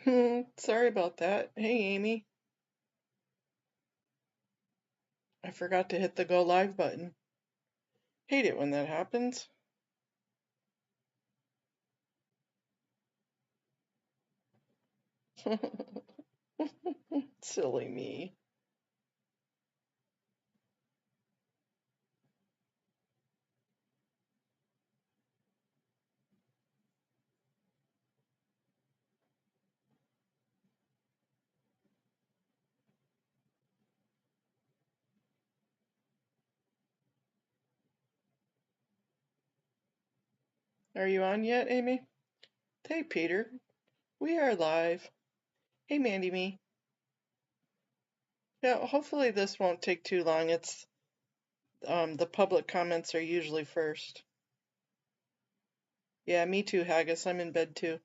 Sorry about that. Hey, Amy. I forgot to hit the go live button. Hate it when that happens. Silly me. Are you on yet, Amy? Hey, Peter. We are live. Hey, Mandy Me. Yeah, hopefully this won't take too long. It's the public comments are usually first. Yeah, me too, Haggis. I'm in bed too.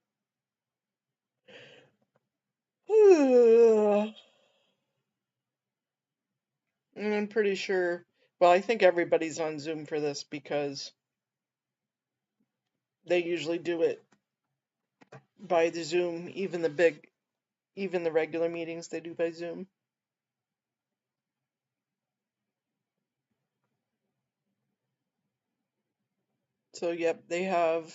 And I'm pretty sure, well, I think everybody's on Zoom for this because they usually do it by the Zoom, even the regular meetings they do by Zoom. So, yep, they have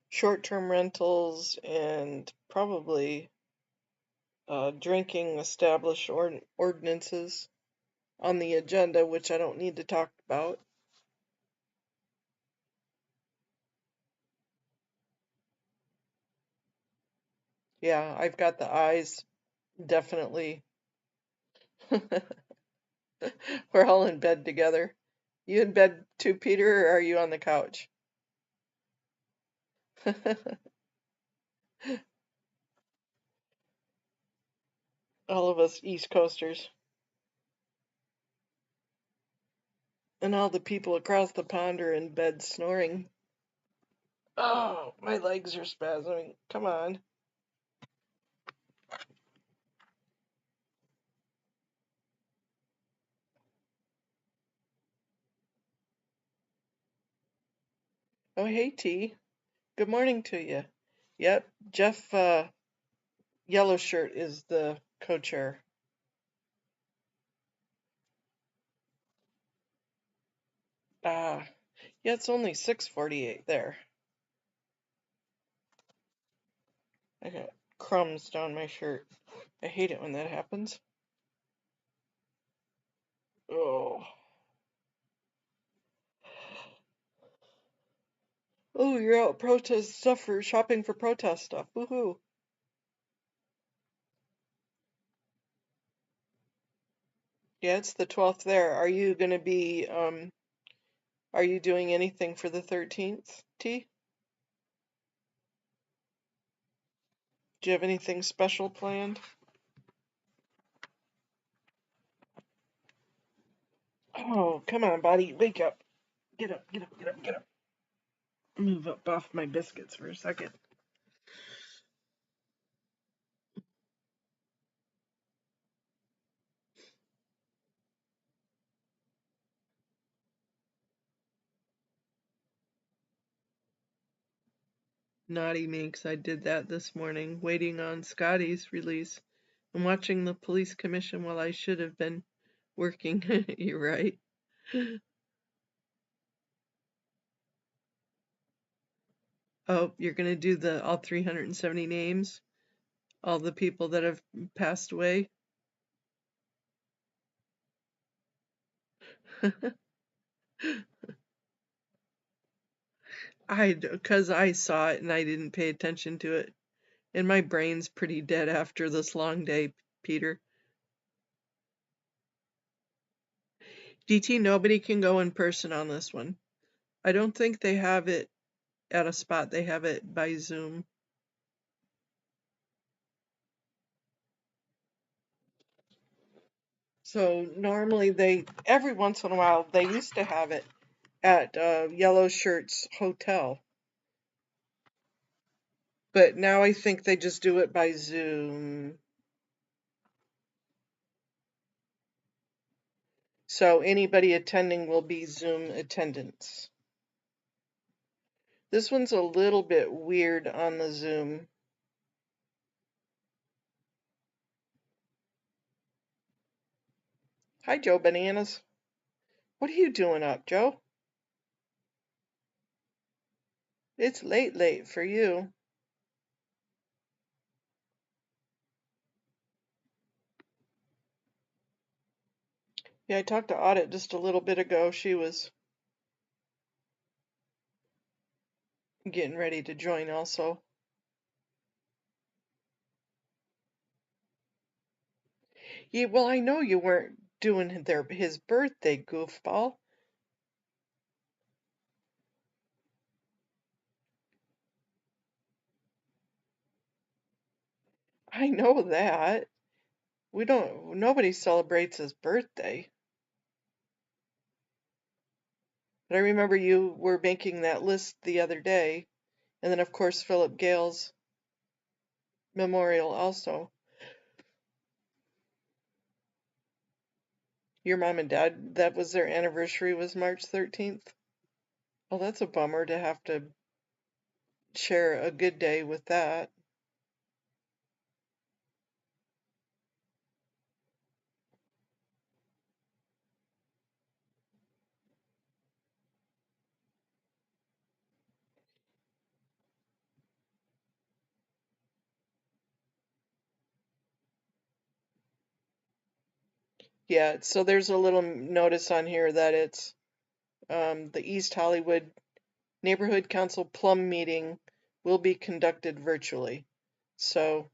short-term rentals and probably drinking established ordinances on the agenda, which I don't need to talk about. Yeah, I've got the eyes, definitely. We're all in bed together. You in bed too, Peter, or are you on the couch? All of us East Coasters. And all the people across the pond are in bed snoring. Oh, my legs are spasming. Come on. Oh, hey, T. Good morning to you. Yep, Jeff Yellow Shirt is the co-chair. Ah, yeah, it's only 6:48 there. I got crumbs down my shirt. I hate it when that happens. Oh. Oh, you're out protest stuff for shopping for protest stuff. Woohoo. Yeah, it's the 12th there. Are you gonna be are you doing anything for the 13th, T? Do you have anything special planned? Oh, come on, buddy. Wake up. Get up, get up, get up, get up. Move up off my biscuits for a second. Naughty Minx, I did that this morning, waiting on Scotty's release and watching the police commission while I should have been working. You're right. Oh, you're gonna do the all 370 names? All the people that have passed away? Because I saw it and I didn't pay attention to it. And my brain's pretty dead after this long day, Peter. DT, nobody can go in person on this one. I don't think they have it at a spot. They have it by Zoom. So normally every once in a while, they used to have it at Yellow Shirt's hotel. But now I think they just do it by Zoom. So anybody attending will be Zoom attendance. This one's a little bit weird on the Zoom. Hi, Joe Bananas. What are you doing up, Joe? It's late for you. Yeah, I talked to Audit just a little bit ago. She was getting ready to join also. Yeah, well, I know you weren't doing his birthday, goofball. I know that. Nobody celebrates his birthday. But I remember you were making that list the other day. And then, of course, Philip Gale's memorial also. Your mom and dad, that was their anniversary, was March 13th. Well, that's a bummer to have to share a good day with that. Yeah, so there's a little notice on here that it's the East Hollywood Neighborhood Council Plum meeting will be conducted virtually. So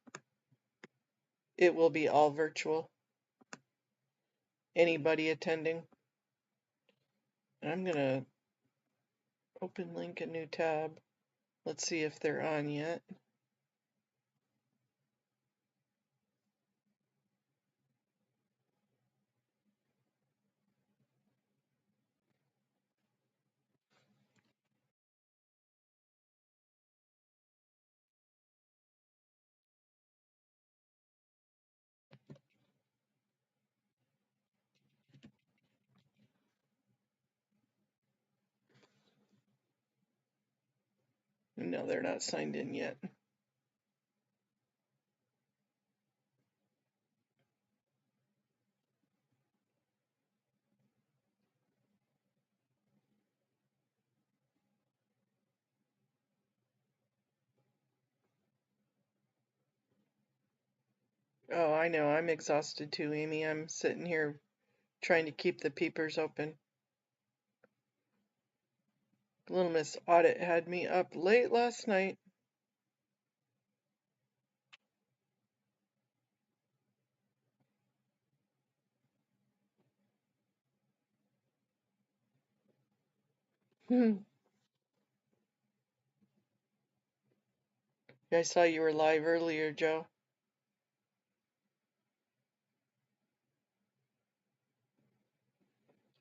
it will be all virtual. Anybody attending. I'm going to open link a new tab. Let's see if they're on yet. No, they're not signed in yet. Oh, I know. I'm exhausted too, Amy. I'm sitting here trying to keep the peepers open. Little Miss Audit had me up late last night. I saw you were live earlier, Joe.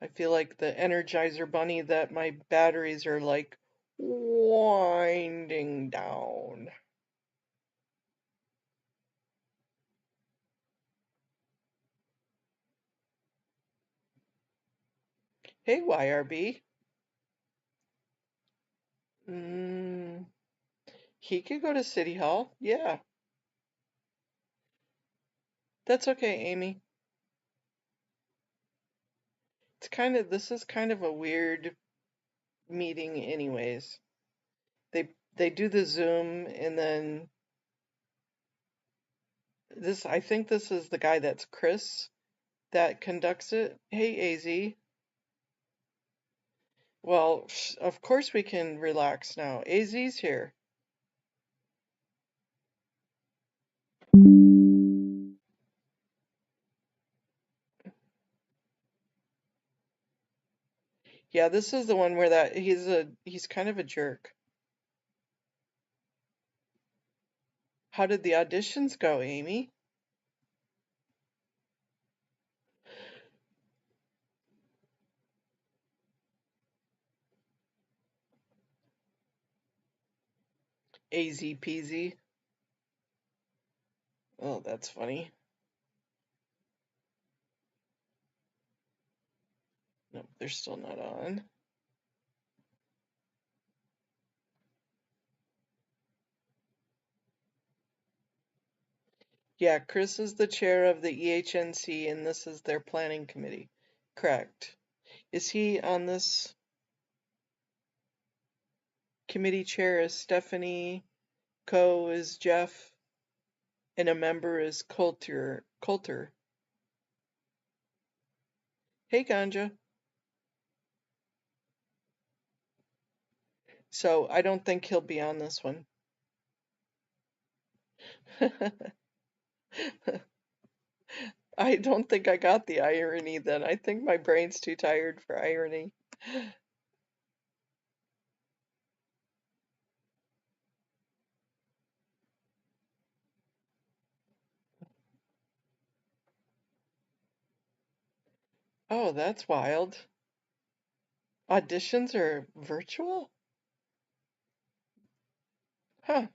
I feel like the Energizer Bunny that my batteries are like winding down. Hey, YRB. Mm, he could go to City Hall. Yeah, that's okay, Amy. This is kind of a weird meeting anyways. They do the Zoom and then I think this is the guy that's Chris that conducts it. Hey, AZ. Well, of course we can relax now. AZ's here. Yeah, this is the one where he's kind of a jerk. How did the auditions go, Amy? AZ peasy. Oh, that's funny. Nope, they're still not on. Yeah, Chris is the chair of the EHNC, and this is their planning committee. Correct. Is he on this committee chair? Is Stephanie? Co is Jeff, and a member is Coulter. Hey, Ganja. So I don't think he'll be on this one. I don't think I got the irony then. I think my brain's too tired for irony. Oh, that's wild. Auditions are virtual? Huh,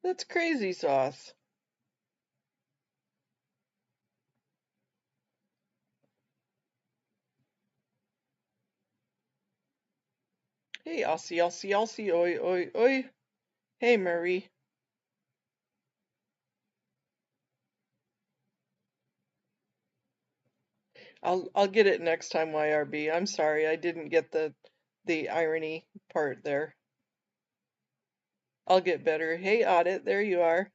that's crazy sauce. Hey, Aussie, oi, oi, oi. Hey, Marie. I'll get it next time, YRB. I'm sorry, I didn't get the irony part there. I'll get better. Hey, Audit, there you are.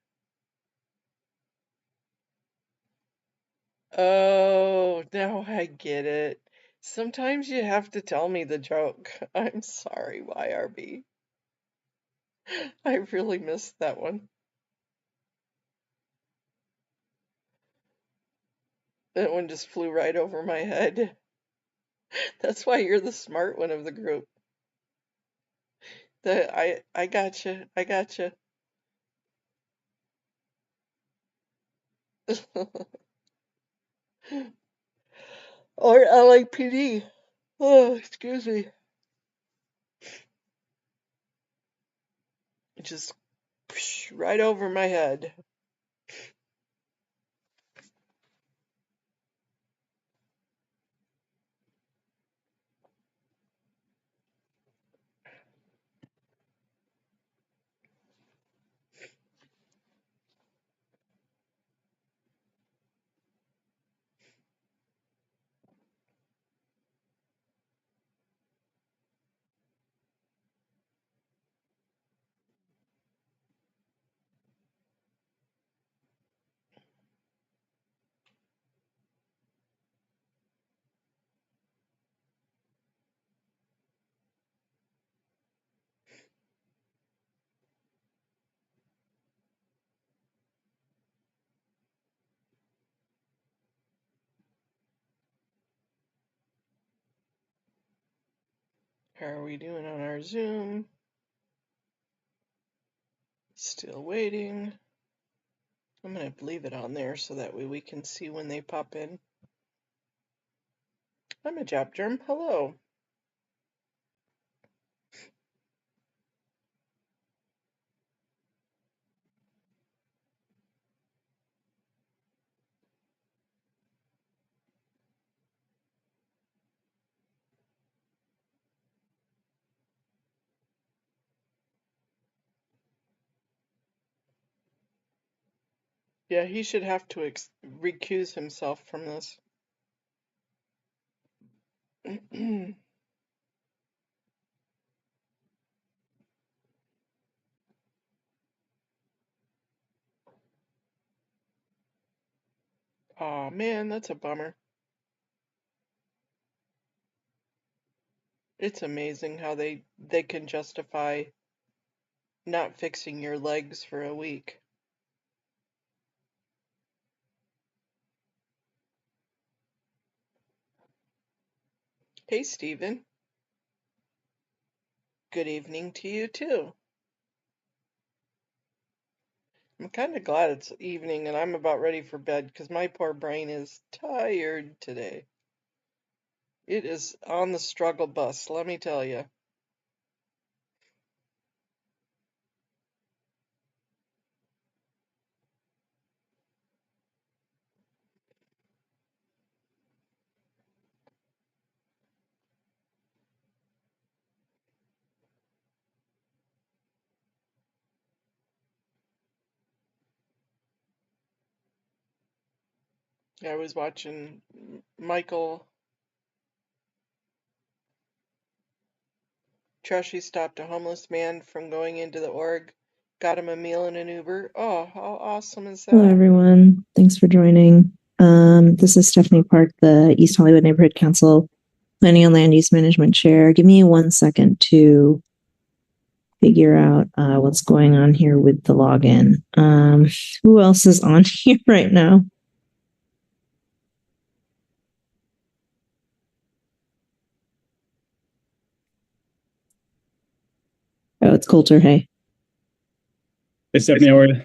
Oh, now I get it. Sometimes you have to tell me the joke. I'm sorry, YRB. I really missed that one. That one just flew right over my head. That's why you're the smart one of the group. I gotcha. I gotcha. Or LAPD. Oh, excuse me. It just right over my head. How are we doing on our Zoom? Still waiting. I'm going to leave it on there so that way we can see when they pop in. I'm a Jap Germ. Hello. Yeah, he should have to recuse himself from this. Aw, man, that's a bummer. It's amazing how they can justify not fixing your legs for a week. Hey, Stephen. Good evening to you, too. I'm kind of glad it's evening and I'm about ready for bed because my poor brain is tired today. It is on the struggle bus, let me tell you. I was watching Michael Trushy stopped a homeless man from going into the org, got him a meal in an Uber. Oh, how awesome is that? Hello, everyone. Thanks for joining. This is Stephanie Park, the East Hollywood Neighborhood Council Planning and Land Use Management Chair. Give me 1 second to figure out what's going on here with the login. Who else is on here right now? Oh, it's Coulter. Hey. Hey, Stephanie, how are you?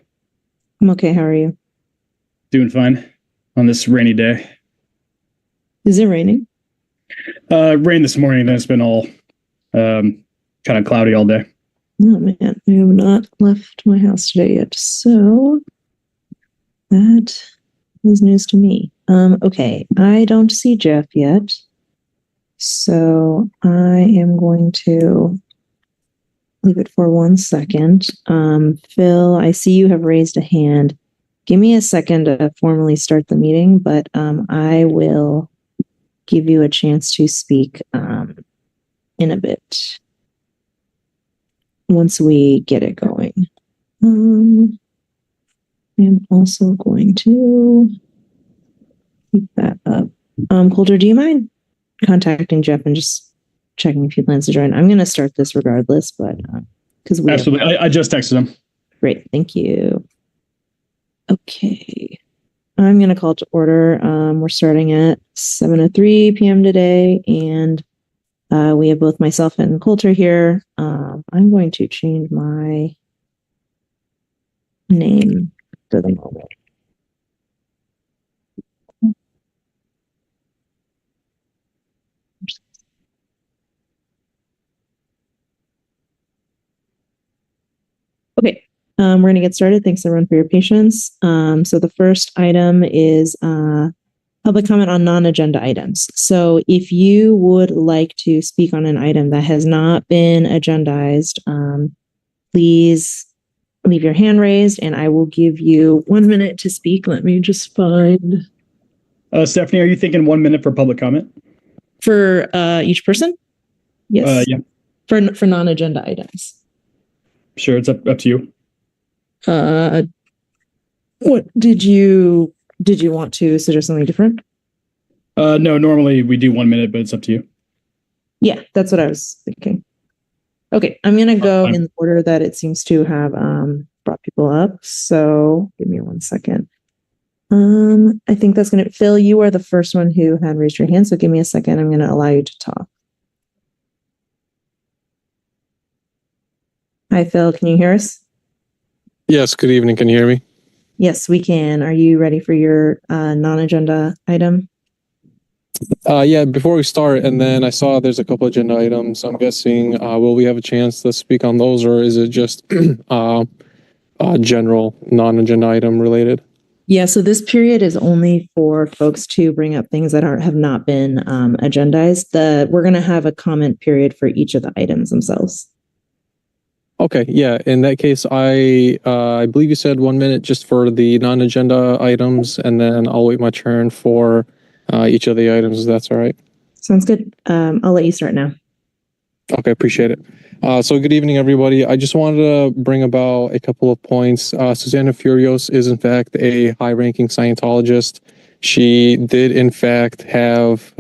I'm okay. How are you? Doing fine on this rainy day. Is it raining? Rain this morning, then it's been all kind of cloudy all day. Oh, man. I have not left my house today yet, so that is news to me. Okay. I don't see Jeff yet, so I am going to leave it for 1 second. Phil, I see you have raised a hand. Give me a second to formally start the meeting, but I will give you a chance to speak in a bit once we get it going. I'm also going to keep that up. Coulter, do you mind contacting Jeff and just checking if he plans to join? I'm going to start this regardless, but because we absolutely, I just texted him. Great, thank you. Okay, I'm going to call to order. We're starting at 7:03 p.m. today, and we have both myself and Coulter here. I'm going to change my name for the moment. Okay, we're going to get started. Thanks everyone for your patience. So the first item is public comment on non-agenda items. So if you would like to speak on an item that has not been agendized, please leave your hand raised and I will give you 1 minute to speak. Let me just find. Stephanie, are you thinking 1 minute for public comment? For each person? Yes. Yeah. For non-agenda items. Sure, it's up to you. What did you want to suggest something different? No, normally we do 1 minute, but it's up to you. Yeah, that's what I was thinking. Okay, I'm gonna go in the order that it seems to have brought people up. So give me 1 second. I think that's gonna Phil, you are the first one who had raised your hand, so give me a second. I'm gonna allow you to talk. Hi, Phil, can you hear us? Yes, good evening. Can you hear me? Yes, we can. Are you ready for your non-agenda item? Yeah, before we start, and then I saw there's a couple agenda items. I'm guessing, will we have a chance to speak on those, or is it just general non-agenda item related? Yeah, so this period is only for folks to bring up things that have not been agendized. We're going to have a comment period for each of the items themselves. Okay, yeah. In that case, I believe you said 1 minute just for the non-agenda items, and then I'll wait my turn for each of the items. If that's all right. Sounds good. I'll let you start now. Okay, appreciate it. So good evening, everybody. I just wanted to bring about a couple of points. Susanna Furios is, in fact, a high-ranking Scientologist. She did, in fact, have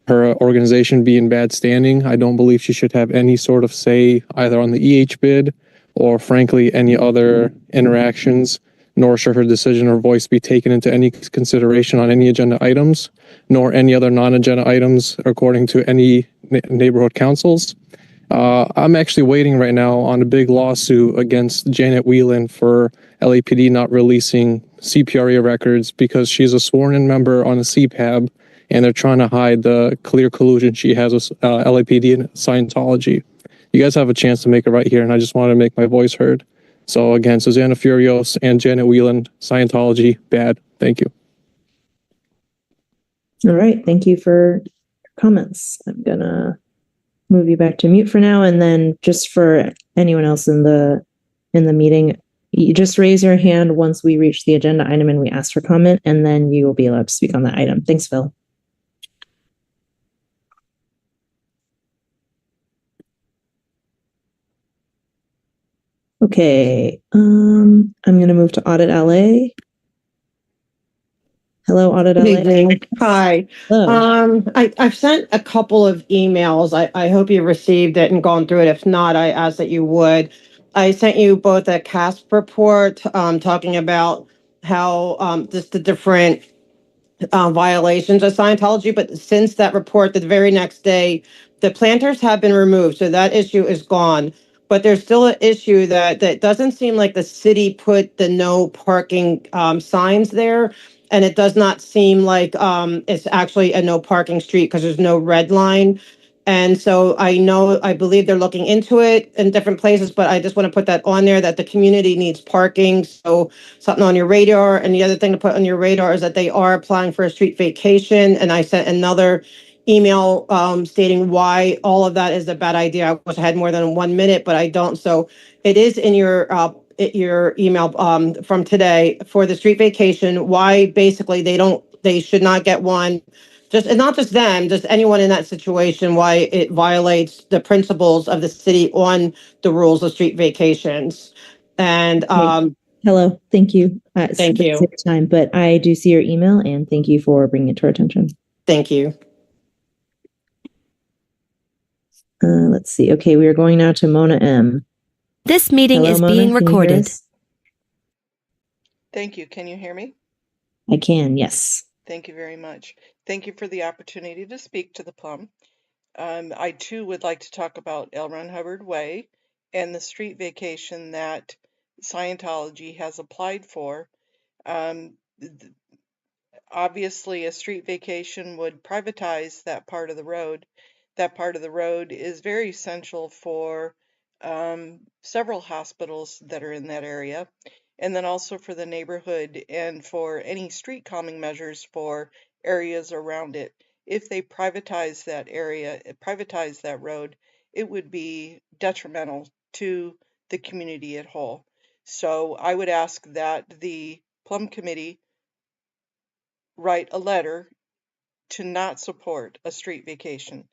her organization be in bad standing. I don't believe she should have any sort of say either on the EH bid or, frankly, any other interactions, nor should her decision or voice be taken into any consideration on any agenda items, nor any other non-agenda items according to any neighborhood councils. I'm actually waiting right now on a big lawsuit against Janet Whelan for LAPD not releasing CPRA records because she's a sworn-in member on a CPAB, and they're trying to hide the clear collusion she has with LAPD and Scientology. You guys have a chance to make it right here, and I just want to make my voice heard. So again, Susanna Furios and Janet Whelan, Scientology, bad. Thank you. All right, thank you for your comments. I'm gonna move you back to mute for now, and then just for anyone else in the meeting, You just raise your hand once we reach the agenda item and we ask for comment, and then you will be allowed to speak on that item. Thanks, Phil. Okay, I'm going to move to Audit LA. Hello, Audit Good LA. evening. Hi. Hello. I've sent a couple of emails. I hope you received it and gone through it. If not, I ask that you would. I sent you both a CASP report talking about how just the different violations of Scientology. But since that report, the very next day, the planters have been removed. So that issue is gone. But there's still an issue that doesn't seem like the city put the no parking signs there. And it does not seem like it's actually a no parking street because there's no red line. And so I believe they're looking into it in different places, but I just want to put that on there that the community needs parking. So something on your radar. And the other thing to put on your radar is that they are applying for a street vacation. And I sent another email stating why all of that is a bad idea. I wish I had more than 1 minute, but I don't. So it is in your email from today for the street vacation, why basically they should not get one. Just, and not just them, just anyone in that situation, why it violates the principles of the city on the rules of street vacations. And Hello, thank you. Thank you. Take time, but I do see your email and thank you for bringing it to our attention. Thank you. Let's see. Okay, we are going now to Mona M. This meeting Hello, is Mona, being can you hear recorded. us? Thank you. Can you hear me? I can, yes. Thank you very much. Thank you for the opportunity to speak to the Plum. I too would like to talk about L. Ron Hubbard Way and the street vacation that Scientology has applied for. Obviously, a street vacation would privatize that part of the road. That part of the road is very essential for several hospitals that are in that area, and then also for the neighborhood and for any street calming measures for areas around it. If they privatize that area, privatize that road, it would be detrimental to the community at whole. So I would ask that the Plum Committee write a letter to not support a street vacation.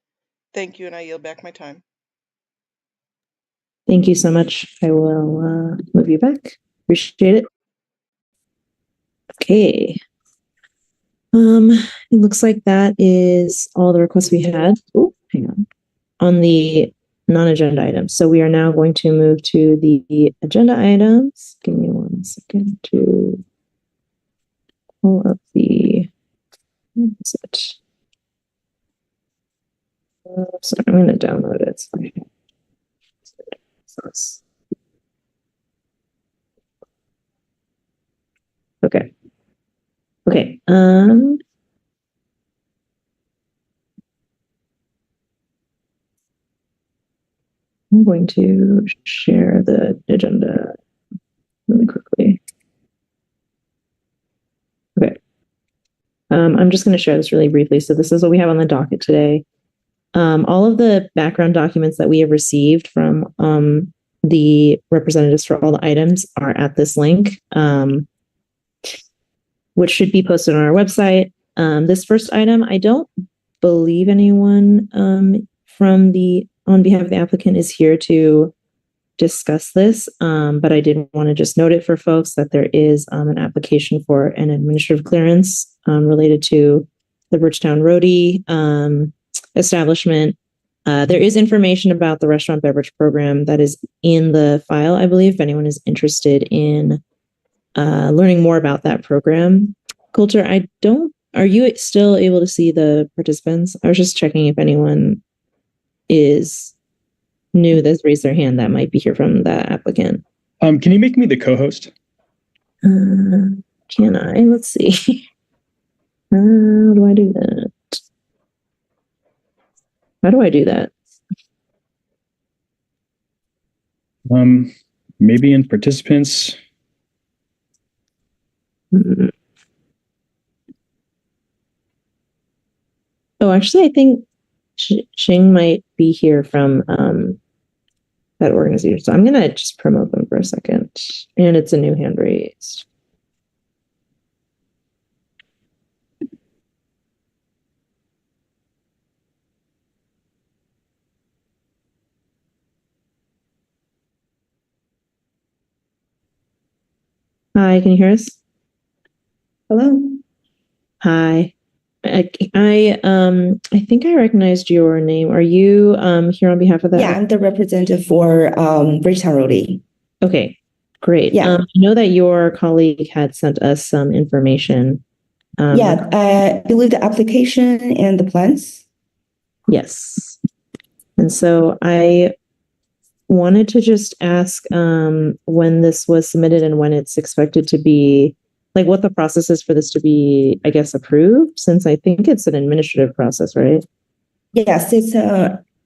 Thank you, and I yield back my time. Thank you so much. I will move you back. Appreciate it. Okay. It looks like that is all the requests we had. Oh, hang on the non-agenda items. So we are now going to move to the agenda items. Give me 1 second to pull up the. Where is it? Sorry, I'm going to download it. Sorry. Okay. Okay. I'm going to share the agenda really quickly. Okay. I'm just going to share this really briefly. So this is what we have on the docket today. All of the background documents that we have received from the representatives for all the items are at this link, which should be posted on our website. This first item, I don't believe anyone on behalf of the applicant is here to discuss this, but I did want to just note it for folks that there is an application for an administrative clearance related to the Bridgetown Roadie establishment. There is information about the restaurant beverage program that is in the file, I believe, if anyone is interested in learning more about that program. Coulter, are you still able to see the participants? I was just checking if anyone is new that's raised their hand that might be here from the applicant. Can you make me the co-host? Can I? Let's see. How do I do that? How do I do that? Maybe in participants. Oh, actually, I think Xing might be here from that organization. So I'm gonna just promote them for a second. And it's a new hand raised. Hi, can you hear us? Hello. Hi. I think I recognized your name. Are you here on behalf of that? Yeah, I'm the representative for Bridgetown. Okay, great. Yeah. I know that your colleague had sent us some information. Yeah, I believe the application and the plans. Yes. And so I wanted to just ask when this was submitted and when it's expected to be, like what the process is for this to be, I guess, approved, since I think it's an administrative process, right? Yes, it's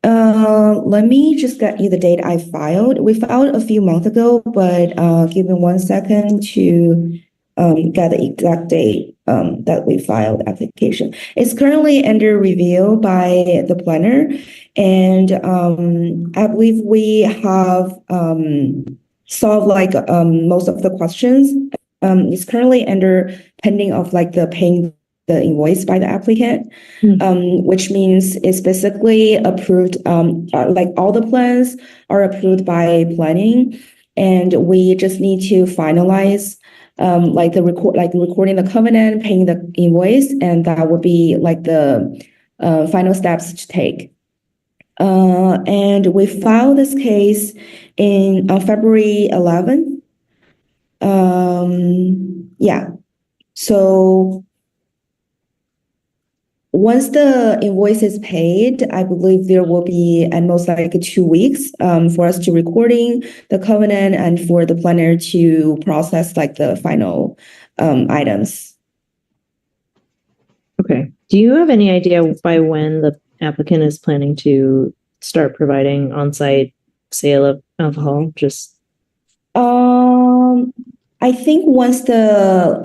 let me just get you the date I filed. We filed a few months ago, but give me 1 second to get the exact date that we filed the application. It's currently under review by the planner, and I believe we have solved like most of the questions. It's currently under pending of like the paying the invoice by the applicant, which means it's basically approved, like all the plans are approved by planning, and we just need to finalize like the recording the covenant, paying the invoice, and that would be like the final steps to take. And we filed this case on February 11th. Yeah, so once the invoice is paid, I believe there will be at most like 2 weeks for us to recording the covenant and for the planner to process like the final items. Okay. Do you have any idea by when the applicant is planning to start providing on-site sale of alcohol? I think once I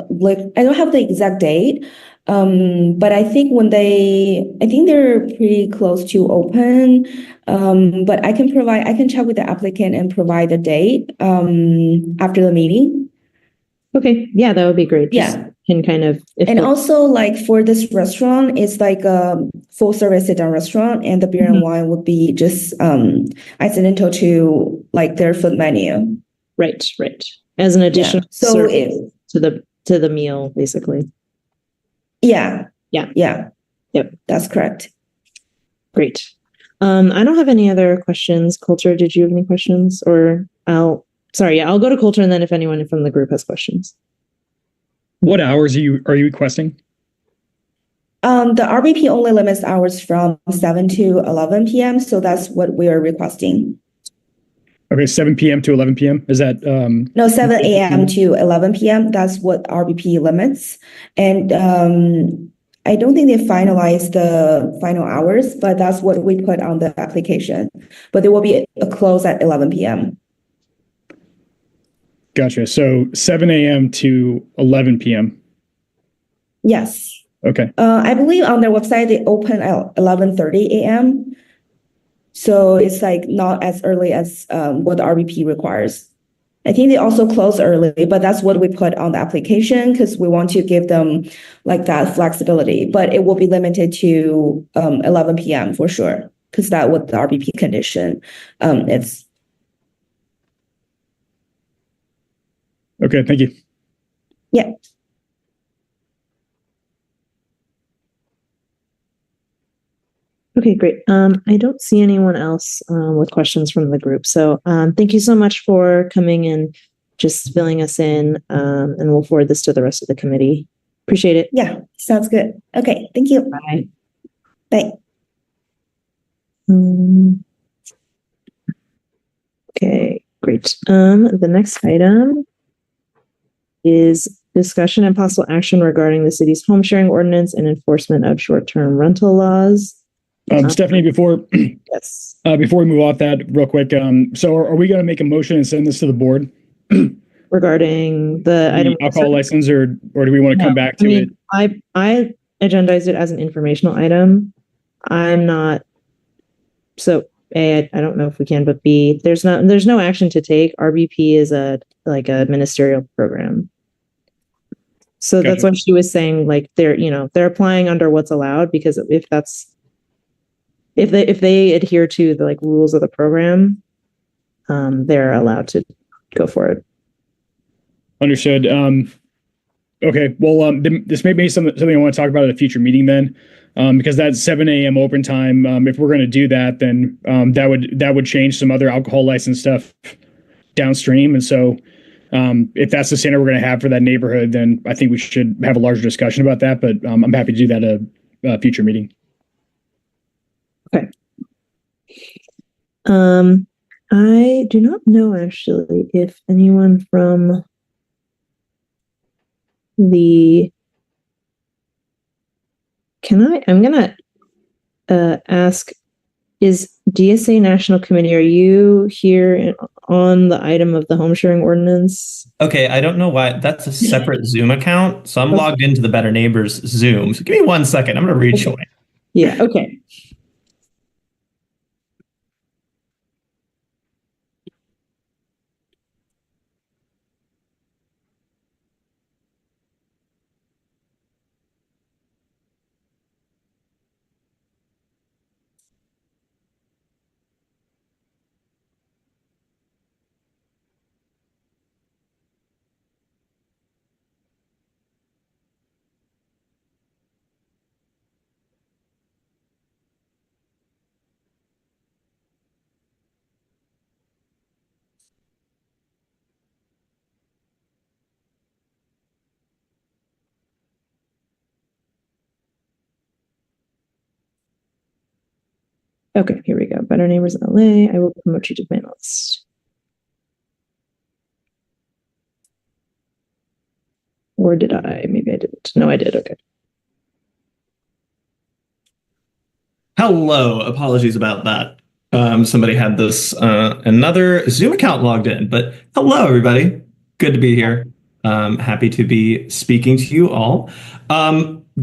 don't have the exact date, but I think I think they're pretty close to open. But I can check with the applicant and provide the date after the meeting. Okay, yeah, that would be great. Can kind of, also like for this restaurant, it's like a full service sit-down restaurant, and the beer and wine would be just incidental to like their food menu. Right. As an additional service to the meal, basically. Yeah. Yep. That's correct. Great. I don't have any other questions. Coulter, did you have any questions? Or I'll go to Coulter, and then if anyone from the group has questions. What hours are you requesting? The RBP only limits hours from 7 to 11 p.m. So that's what we are requesting. Okay, 7 p.m. to 11 p.m. Is that no, 7 a.m. to 11 p.m. That's what RBP limits. And I don't think they finalized the final hours, but that's what we put on the application. But there will be a close at 11 p.m. Gotcha. So 7 a.m. to 11 p.m. Yes. Okay. I believe on their website they open at 11:30 a.m. So it's like not as early as what the RBP requires. I think they also close early, but that's what we put on the application because we want to give them like that flexibility. But it will be limited to 11 p.m. for sure, because that's what the RBP condition is. Okay, thank you. Yeah. Okay, great. I don't see anyone else with questions from the group. So thank you so much for coming and just filling us in, and we'll forward this to the rest of the committee. Appreciate it. Yeah, sounds good. Okay, thank you. Bye. Bye. Okay, great. The next item is discussion and possible action regarding the city's home sharing ordinance and enforcement of short-term rental laws. Stephanie, before we move off that real quick, so are we going to make a motion and send this to the board regarding the item alcohol license, or do we want to come back to it? I agendized it as an informational item. I'm not. So A, I don't know if we can, but B, there's no action to take. RBP is a ministerial program. So that's Gotcha. what she was saying, like they're applying under what's allowed, because if they adhere to the rules of the program, they're allowed to go for it. Understood. Okay. Well, this may be something I want to talk about at a future meeting then, because that's 7 a.m. open time. If we're going to do that, then that would change some other alcohol license stuff downstream. And so if that's the standard we're going to have for that neighborhood, then I think we should have a larger discussion about that. But I'm happy to do that at a future meeting. Okay. I do not know actually if anyone from I'm gonna ask, is DSA National Committee, are you here on the item of the home sharing ordinance? Okay, I don't know why. That's a separate Zoom account. So I'm logged into the Better Neighbors Zoom. So give me 1 second. I'm going to rejoin. Yeah, okay. Okay, here we go. Better Neighbors in LA. I will promote you to panelists. Or did I? Maybe I didn't. No, I did. Okay. Hello. Apologies about that. Somebody had this another Zoom account logged in, but hello, everybody. Good to be here. Happy to be speaking to you all.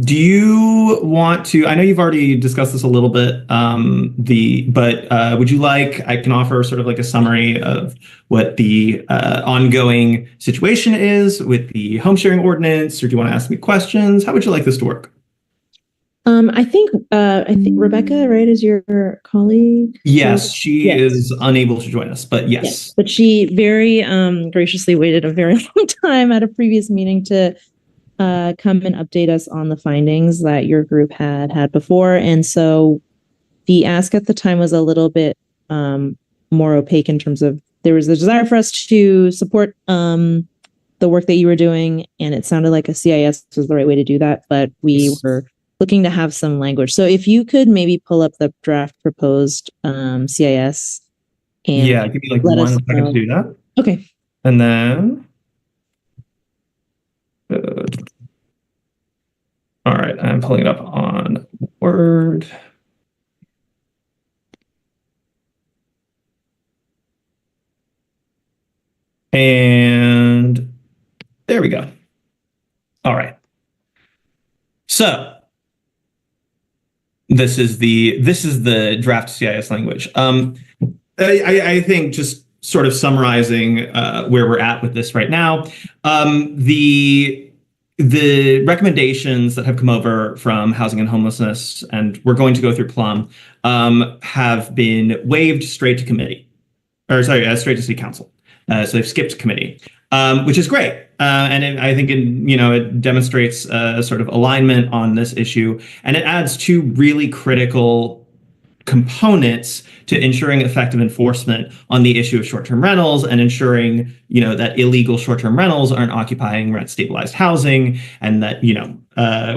Do you want to, I know you've already discussed this a little bit, but would you like, I can offer sort of like a summary of what the ongoing situation is with the home sharing ordinance, or do you want to ask me questions? How would you like this to work? I think Rebecca, right, is your colleague? Yes, she is unable to join us, but yes. But she very graciously waited a very long time at a previous meeting to come and update us on the findings that your group had before. And so the ask at the time was a little bit more opaque in terms of there was a desire for us to support the work that you were doing, and it sounded like a CIS was the right way to do that, but we were looking to have some language. So if you could maybe pull up the draft proposed CIS and give me like 1 second to do that. Okay. And then all right, I'm pulling it up on Word. And there we go. All right. So this is the draft CIS language. I think just sort of summarizing where we're at with this right now, the recommendations that have come over from Housing and Homelessness, and we're going to go through Plum, have been waived straight to committee, or sorry, straight to City Council. So they've skipped committee, which is great. And I think it demonstrates sort of alignment on this issue, and it adds 2 really critical components to ensuring effective enforcement on the issue of short-term rentals, and ensuring that illegal short-term rentals aren't occupying rent-stabilized housing, and that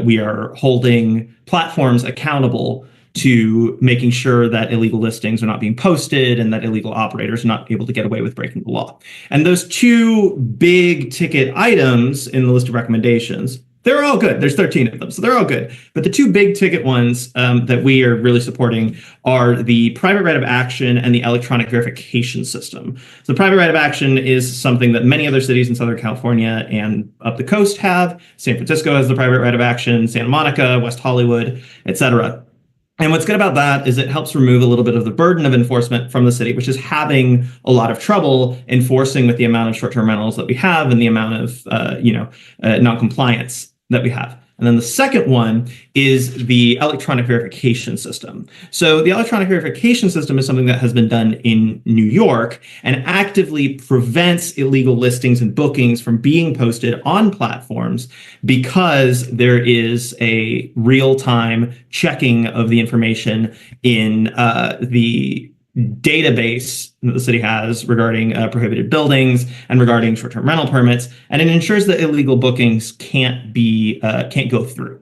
we are holding platforms accountable to making sure that illegal listings are not being posted and that illegal operators are not able to get away with breaking the law. And those 2 big ticket items in the list of recommendations, they're all good. There's 13 of them, so they're all good. But the 2 big ticket ones that we are really supporting are the private right of action and the electronic verification system. So the private right of action is something that many other cities in Southern California and up the coast have. San Francisco has the private right of action, Santa Monica, West Hollywood, etc. And what's good about that is it helps remove a little bit of the burden of enforcement from the city, which is having a lot of trouble enforcing with the amount of short-term rentals that we have and the amount of non-compliance that we have. And then the second one is the electronic verification system. So the electronic verification system is something that has been done in New York and actively prevents illegal listings and bookings from being posted on platforms because there is a real-time checking of the information in the database that the city has regarding prohibited buildings and regarding short-term rental permits, and it ensures that illegal bookings can't go through.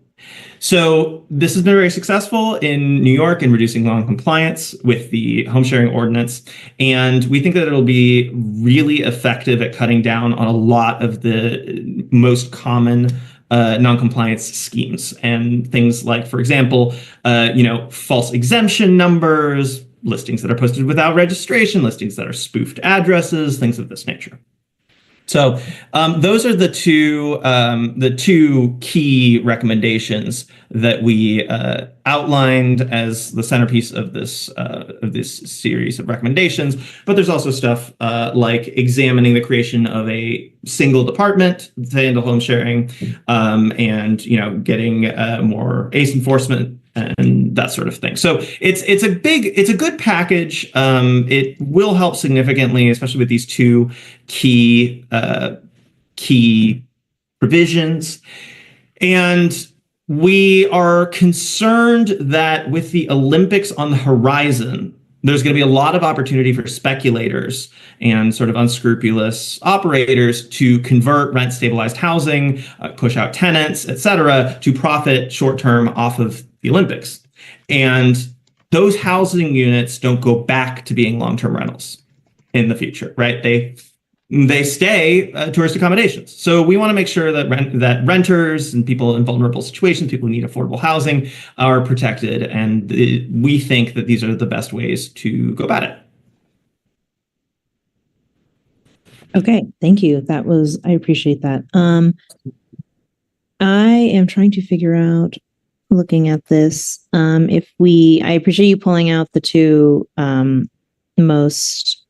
So this has been very successful in New York in reducing non-compliance with the home sharing ordinance, and we think that it'll be really effective at cutting down on a lot of the most common non-compliance schemes and things like, for example, false exemption numbers, listings that are posted without registration, listings that are spoofed addresses, things of this nature. So those are the two key recommendations that we outlined as the centerpiece of this series of recommendations. But there's also stuff like examining the creation of a single department to handle home sharing, and getting more ACE enforcement and that sort of thing. So it's a good package. It will help significantly, especially with these two key provisions. And we are concerned that with the Olympics on the horizon, there's going to be a lot of opportunity for speculators and sort of unscrupulous operators to convert rent stabilized housing, push out tenants, et cetera, to profit short term off of the Olympics. And those housing units don't go back to being long-term rentals in the future, right? They stay tourist accommodations. So we want to make sure that renters and people in vulnerable situations, people who need affordable housing, are protected. And we think that these are the best ways to go about it. Okay, thank you. I appreciate that. I am trying to figure out, looking at this, I appreciate you pulling out the two most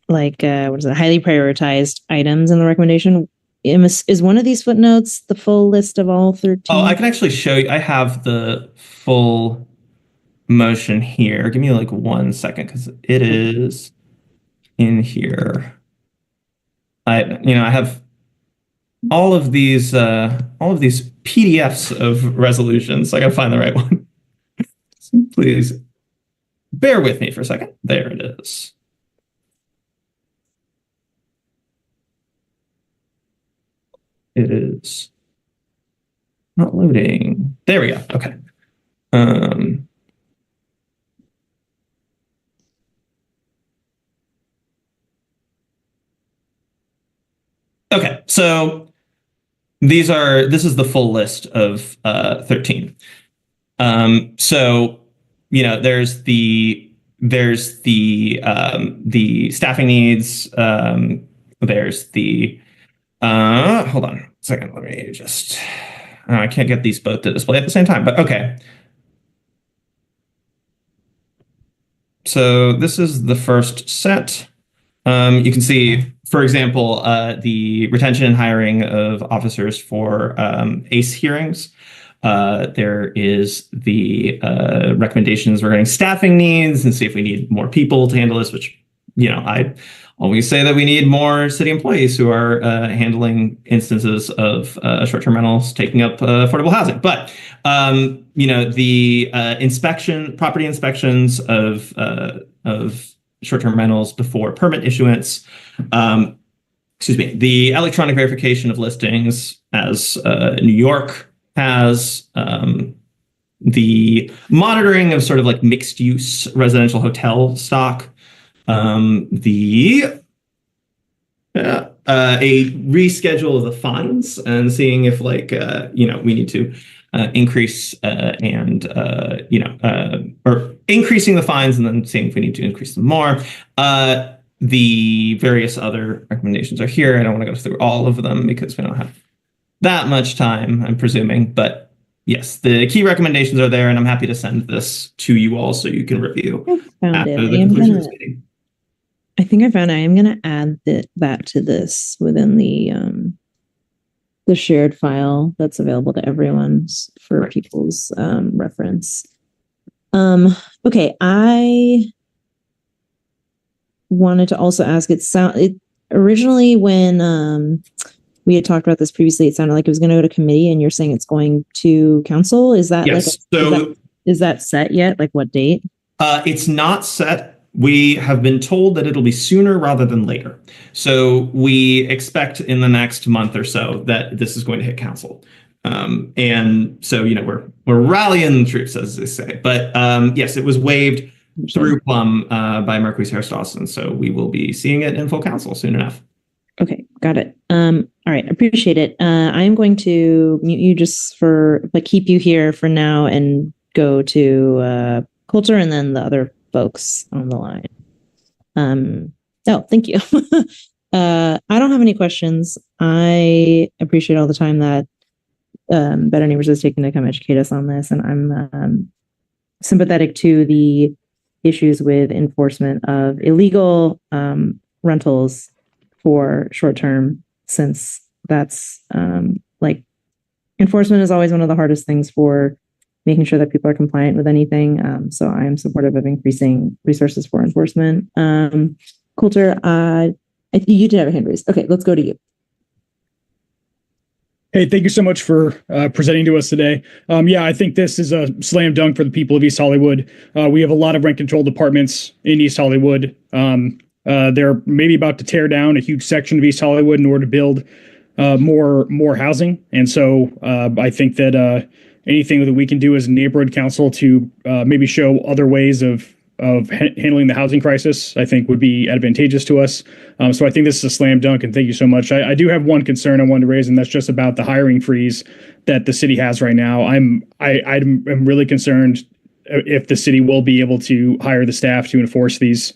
highly prioritized items in the recommendation. Is one of these footnotes the full list of all 13? Oh, I can actually show you. I have the full motion here. Give me 1 second because it is in here. I have all of these PDFs of resolutions. So I gotta find the right one. So please bear with me for a second. There it is. It is not loading. There we go. Okay. Okay, so this is the full list of 13. So there's the staffing needs. There's the hold on a second. Let me just. I can't get these both to display at the same time, but okay. So this is the first set. You can see, for example, the retention and hiring of officers for ACE hearings. There is the recommendations regarding staffing needs and see if we need more people to handle this, which, I always say that we need more city employees who are handling instances of short-term rentals taking up affordable housing. But, the property inspections of short-term rentals before permit issuance, the electronic verification of listings, as New York has, the monitoring of sort of mixed-use residential hotel stock, a reschedule of the fines and seeing if we need to increase or increasing the fines and then seeing if we need to increase them more. The various other recommendations are here. I don't want to go through all of them because we don't have that much time, I'm presuming, but Yes, the key recommendations are there, and I'm happy to send this to you all so you can review after the conclusion of this meeting. I think I found it. I am going to add that to this within the shared file that's available to everyone for people's reference. Okay, I wanted to also ask. Originally when we had talked about this previously, it sounded like it was going to go to committee, and you're saying it's going to council. Is that yes? Is that set yet? Like what date? It's not set. We have been told that it'll be sooner rather than later. So we expect in the next month or so that this is going to hit council. And so, we're rallying the troops, as they say. But yes, it was waived through Plum by McAleese Harris Dawson. So we will be seeing it in full council soon enough. Okay, got it. All right, appreciate it. I'm going to mute you just keep you here for now and go to Coulter and then the other folks on the line. Thank you. I don't have any questions. I appreciate all the time that Better Neighbors has taken to come educate us on this, and I'm sympathetic to the issues with enforcement of illegal rentals for short term, since that's enforcement is always one of the hardest things for making sure that people are compliant with anything. So I am supportive of increasing resources for enforcement. Coulter, you did have a hand raised. Okay, let's go to you. Hey, thank you so much for presenting to us today. I think this is a slam dunk for the people of East Hollywood. We have a lot of rent control departments in East Hollywood. They're maybe about to tear down a huge section of East Hollywood in order to build more housing. And so I think that anything that we can do as a neighborhood council to maybe show other ways of handling the housing crisis, I think would be advantageous to us. So I think this is a slam dunk, and thank you so much. I do have one concern I wanted to raise, and that's just about the hiring freeze that the city has right now. I'm really concerned if the city will be able to hire the staff to enforce these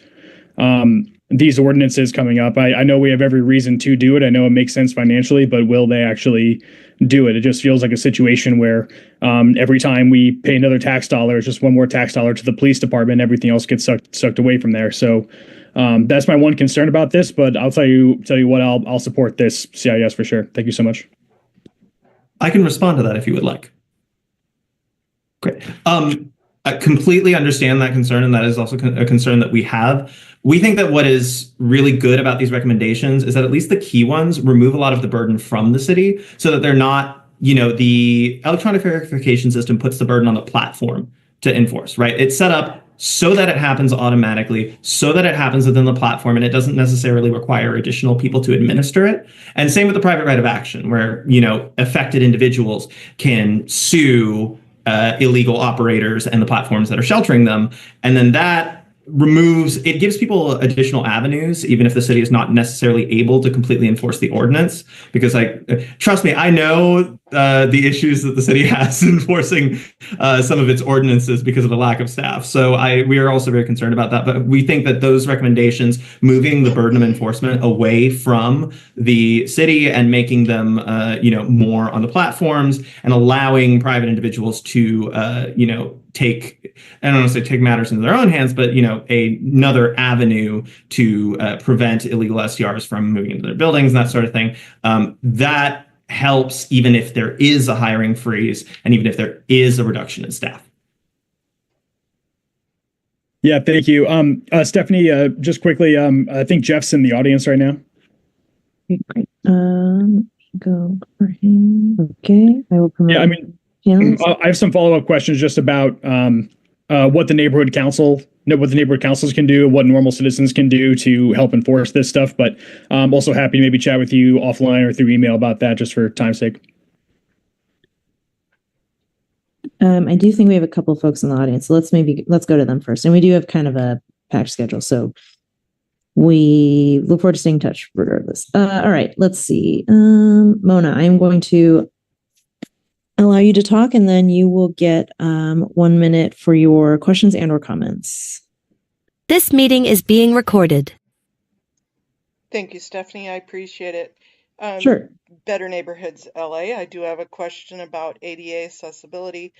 ordinances coming up. I know we have every reason to do it. I know it makes sense financially, but will they actually do it? It just feels like a situation where every time we pay another tax dollar, it's just one more tax dollar to the police department. Everything else gets sucked away from there. So that's my one concern about this. But I'll tell you what, I'll support this CIS for sure. Thank you so much. I can respond to that if you would like. Great. I completely understand that concern, and that is also a concern that we have. We think that what is really good about these recommendations is that at least the key ones remove a lot of the burden from the city so that they're not, the electronic verification system puts the burden on the platform to enforce, right? It's set up so that it happens automatically, so that it happens within the platform, and it doesn't necessarily require additional people to administer it. And same with the private right of action, where, affected individuals can sue illegal operators and the platforms that are sheltering them. And then that gives people additional avenues, even if the city is not necessarily able to completely enforce the ordinance. Because trust me, I know the issues that the city has enforcing some of its ordinances because of the lack of staff. So we are also very concerned about that. But we think that those recommendations, moving the burden of enforcement away from the city and making them, more on the platforms and allowing private individuals to, take matters into their own hands, but another avenue to prevent illegal STRs from moving into their buildings and that sort of thing. That helps even if there is a hiring freeze and even if there is a reduction in staff. Yeah, thank you. Stephanie, just quickly, I think Jeff's in the audience right now. Great. Go for him. Okay, I will promote. Yeah, I have some follow-up questions just about what the neighborhood councils can do, what normal citizens can do to help enforce this stuff. But I'm also happy to maybe chat with you offline or through email about that, just for time's sake. I do think we have a couple of folks in the audience, so let's go to them first. And we do have kind of a packed schedule, so we look forward to staying in touch regardless. All right, let's see. Mona, I'm going to allow you to talk, and then you will get 1 minute for your questions and or comments. This meeting is being recorded. Thank you, Stephanie. I appreciate it. Sure. Better Neighborhoods LA, I do have a question about ADA accessibility.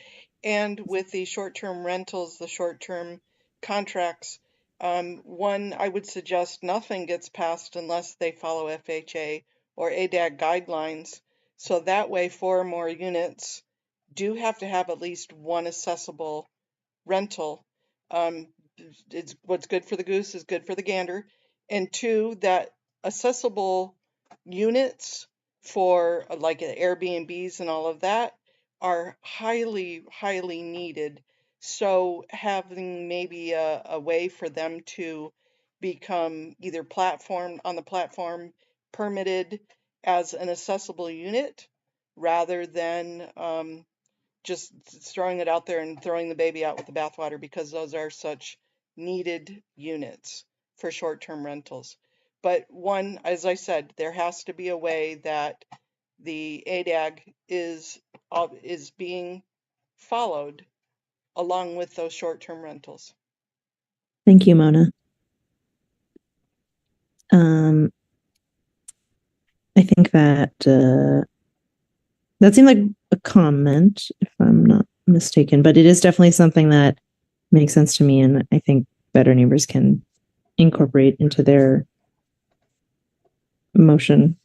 And with the short-term rentals, the short-term contracts, one, I would suggest nothing gets passed unless they follow FHA or ADAG guidelines. So that way, 4 or more units do have to have at least one accessible rental. It's what's good for the goose is good for the gander. And 2, that accessible units for like Airbnbs and all of that are highly, highly needed. So having maybe a way for them to become either on the platform permitted as an accessible unit rather than just throwing it out there and throwing the baby out with the bathwater, because those are such needed units for short-term rentals. But one, as I said, there has to be a way that the ADAG is being followed along with those short-term rentals. Thank you, Mona. I think that that seemed like a comment, if I'm not mistaken, but it is definitely something that makes sense to me, and I think Better Neighbors can incorporate into their motion.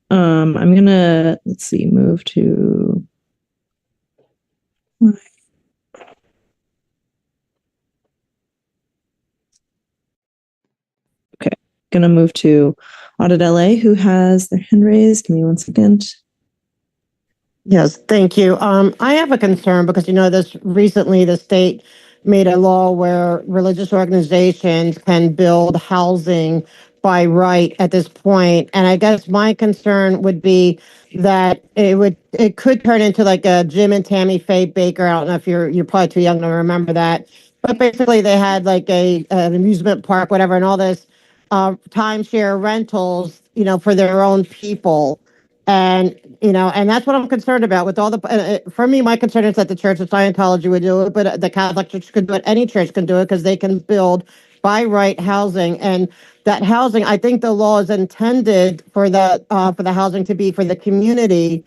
I'm gonna, let's see, move to gonna move to Audit LA, who has their hand raised. Give me 1 second. Yes, thank you. I have a concern because, this recently the state made a law where religious organizations can build housing by right at this point. And I guess my concern would be that it could turn into like a Jim and Tammy Faye Baker. I don't know if you're probably too young to remember that. But basically they had like an amusement park, whatever, and all this timeshare rentals, for their own people. And, and that's what I'm concerned about with all for me, my concern is that the Church of Scientology would do it, but the Catholic Church could do it. Any church can do it because they can build by right housing. And that housing, I think the law is intended for the housing to be for the community.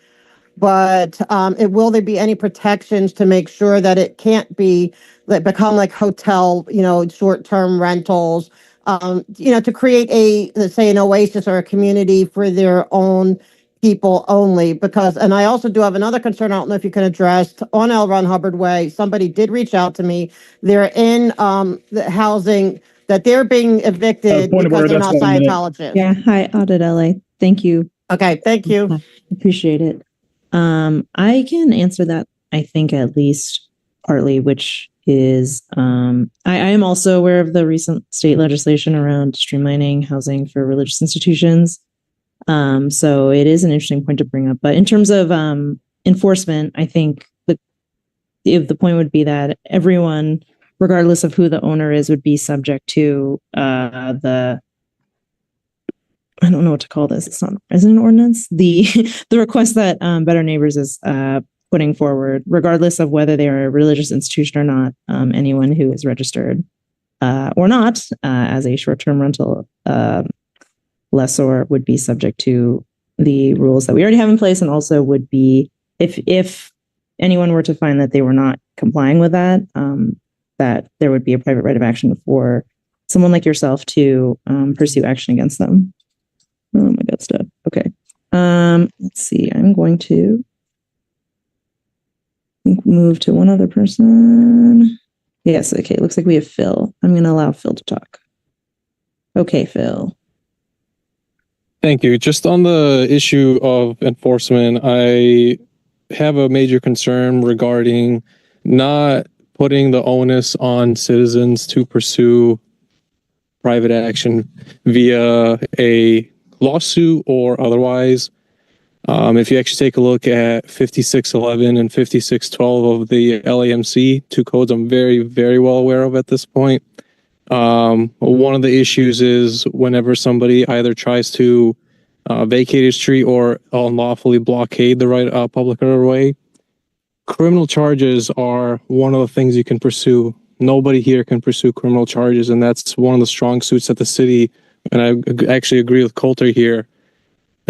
But will there be any protections to make sure that it can't become like hotel, short-term rentals, to create let's say an oasis or a community for their own people only? And I also do have another concern. I don't know if you can address on L. Ron Hubbard Way. Somebody did reach out to me. They're in the housing that they're being evicted because they're not Scientologists. Yeah. Hi, Audit LA. Thank you. Okay. Thank you. Appreciate it. I can answer that, I think, at least partly, which is I am also aware of the recent state legislation around streamlining housing for religious institutions. So it is an interesting point to bring up. But in terms of enforcement, I think the point would be that everyone, regardless of who the owner is, would be subject to I don't know what to call this. Isn't it an ordinance? The request that Better Neighbors is putting forward, regardless of whether they are a religious institution or not. Anyone who is registered or not as a short-term rental lessor would be subject to the rules that we already have in place, and also would be, if anyone were to find that they were not complying with that, that there would be a private right of action for someone like yourself to pursue action against them. Oh my God, stuff. Okay. Let's see. I'm going to move to one other person. Yes. Okay. Looks like we have Phil. I'm going to allow Phil to talk. Okay, Phil. Thank you. Just on the issue of enforcement, I have a major concern regarding not putting the onus on citizens to pursue private action via a lawsuit or otherwise. If you actually take a look at 5611 and 5612 of the LAMC, two codes I'm very, very well aware of at this point. One of the issues is whenever somebody either tries to vacate a street or unlawfully blockade the right public right of way, criminal charges are one of the things you can pursue. Nobody here can pursue criminal charges, and that's one of the strong suits that the city, and I actually agree with Coulter here,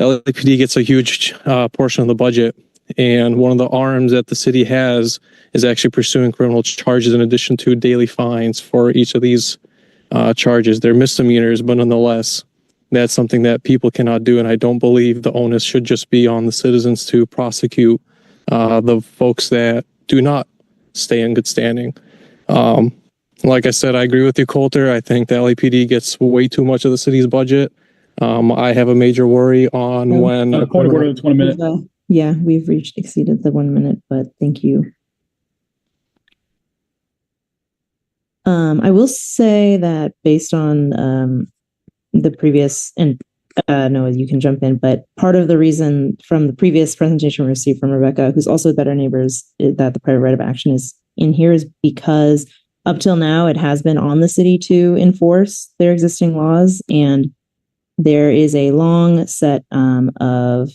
the LAPD gets a huge portion of the budget. And one of the arms that the city has is actually pursuing criminal charges in addition to daily fines for each of these charges. They're misdemeanors, but nonetheless, that's something that people cannot do. And I don't believe the onus should just be on the citizens to prosecute the folks that do not stay in good standing. Like I said, I agree with you, Coulter. I think the LAPD gets way too much of the city's budget. I have a major worry on when... Point of order, it's 1 minute. Yeah, we've exceeded the 1 minute, but thank you. I will say that based on the previous, and Noah, you can jump in, but part of the reason from the previous presentation we received from Rebecca, who's also Better Neighbors, that the private right of action is in here is because up till now, it has been on the city to enforce their existing laws, and there is a long set of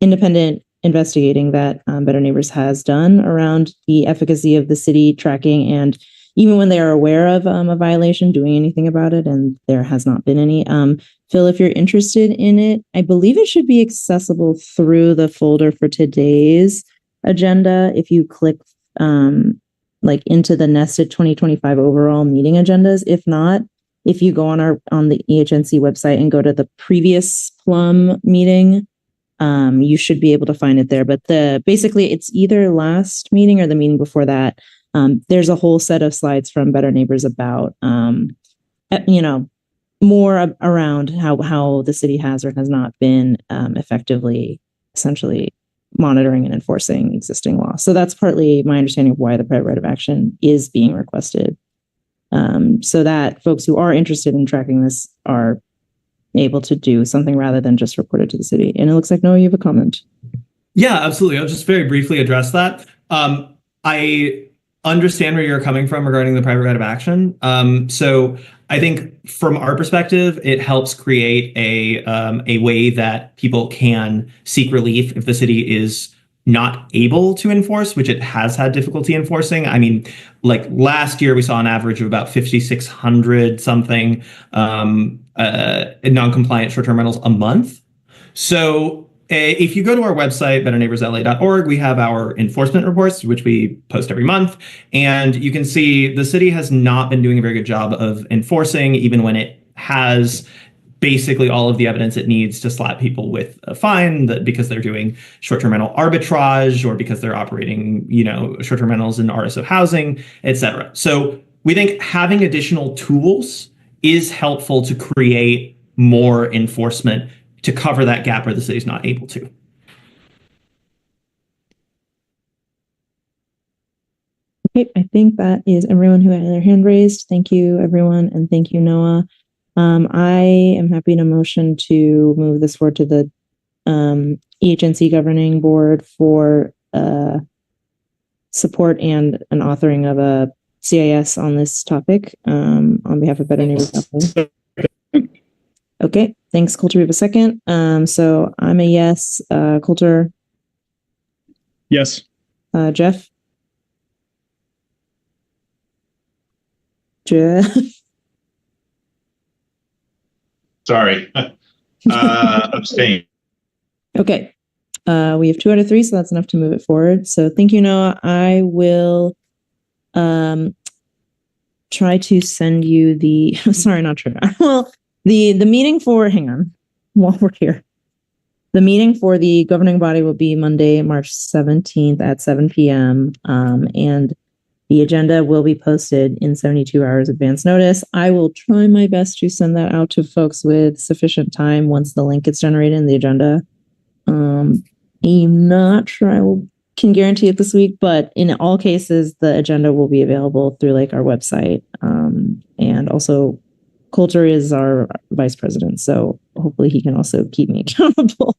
independent investigating that Better Neighbors has done around the efficacy of the city tracking, and even when they are aware of a violation, doing anything about it, and there has not been any. Phil, if you're interested in it, I believe it should be accessible through the folder for today's agenda. If you click like into the nested 2025 overall meeting agendas. If not, if you go on the EHNC website and go to the previous Plum meeting, you should be able to find it there. But basically it's either last meeting or the meeting before that. There's a whole set of slides from Better Neighbors about, more around how the city has or has not been effectively, essentially monitoring and enforcing existing law. So that's partly my understanding of why the private right of action is being requested. So that folks who are interested in tracking this are able to do something rather than just report it to the city. And it looks like, Noah, you have a comment. Yeah, absolutely. I'll just very briefly address that. I understand where you're coming from regarding the private right of action. So I think from our perspective, it helps create a way that people can seek relief if the city is not able to enforce, which it has had difficulty enforcing. I mean, like last year, we saw an average of about 5,600 something non-compliant short-term rentals a month. So if you go to our website, betterneighborsla.org, we have our enforcement reports, which we post every month. And you can see the city has not been doing a very good job of enforcing, even when it has basically all of the evidence it needs to slap people with a fine, that because they're doing short-term rental arbitrage or because they're operating, short-term rentals in RSO housing, et cetera. So we think having additional tools is helpful to create more enforcement to cover that gap where the city's not able to. Okay, I think that is everyone who had their hand raised. Thank you, everyone, and thank you, Noah. I am happy to motion to move this forward to the EHNC governing board for support and an authoring of a CIS on this topic on behalf of Better Neighbors. Okay, thanks, Coulter. We have a second. So I'm a yes. Coulter? Yes. Jeff? Jeff? Sorry. Abstain. Okay. We have 2 out of 3, so that's enough to move it forward. So thank you, Noah. I will try to send you the, sorry, not true. Well, the meeting for, hang on, while we're here. The meeting for the governing body will be Monday, March 17th at 7 p.m. And the agenda will be posted in 72 hours advance notice. I will try my best to send that out to folks with sufficient time once the link gets generated in the agenda. I'm not sure can guarantee it this week, but in all cases, the agenda will be available through our website. And also Coulter is our vice president, so hopefully he can also keep me accountable.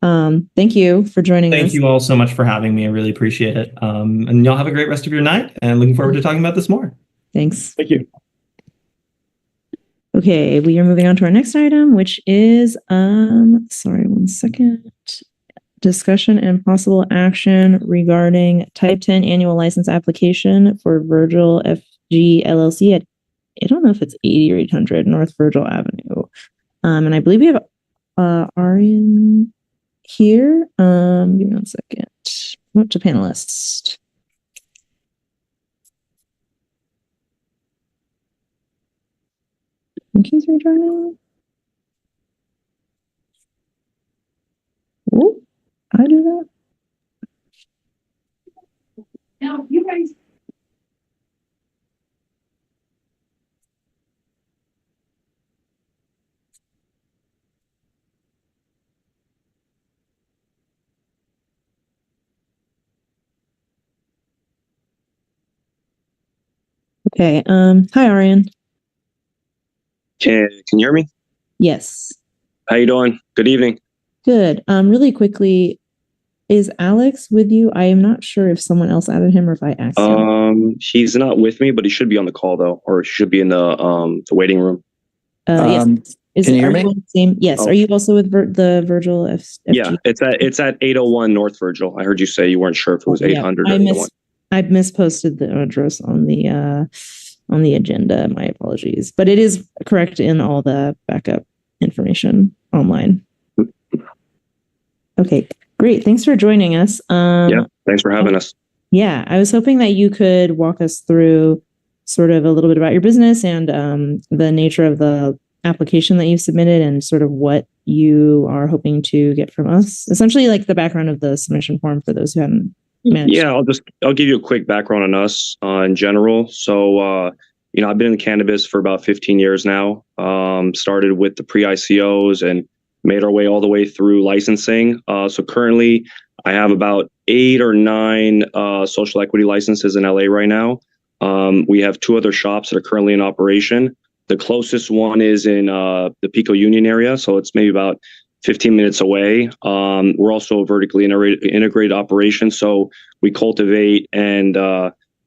Thank you for joining us. Thank you all so much for having me. I really appreciate it. And y'all have a great rest of your night, and looking forward to talking about this more. Thanks. Thank you. Okay, we are moving on to our next item, which is, sorry, 1 second. Discussion and possible action regarding type 10 annual license application for Virgil FG LLC at, I don't know if it's 80 or 800 North Virgil Avenue. And I believe we have Arian here. Give me one second. Up to panelist. In case we're joining. Oh, I do that. No, you guys. Okay. Hi, Arian. Can you hear me? Yes. How you doing? Good evening. Good. Really quickly, is Alex with you? I am not sure if someone else added him or if I asked him. He's not with me, but he should be on the call though, or he should be in the waiting room. Yes. Can you hear me? Yes. Oh. Are you also with the Virgil FG? Yeah, it's at 801 North Virgil. I heard you say you weren't sure if it was 800 or 801. I misposted the address on the agenda. My apologies, but it is correct in all the backup information online. Okay, great. Thanks for joining us. Yeah, thanks for having us. Yeah, I was hoping that you could walk us through sort of a little bit about your business and the nature of the application that you've submitted and sort of what you are hoping to get from us. Essentially, like the background of the submission form for those who haven't managed. Yeah, I'll give you a quick background on us in general. So, I've been in cannabis for about 15 years now. Started with the pre-ICOs and made our way all the way through licensing. So currently, I have about 8 or 9 social equity licenses in LA right now. We have 2 other shops that are currently in operation. The closest one is in the Pico Union area, so it's maybe about 15 minutes away. We're also a vertically integrated operation, so we cultivate and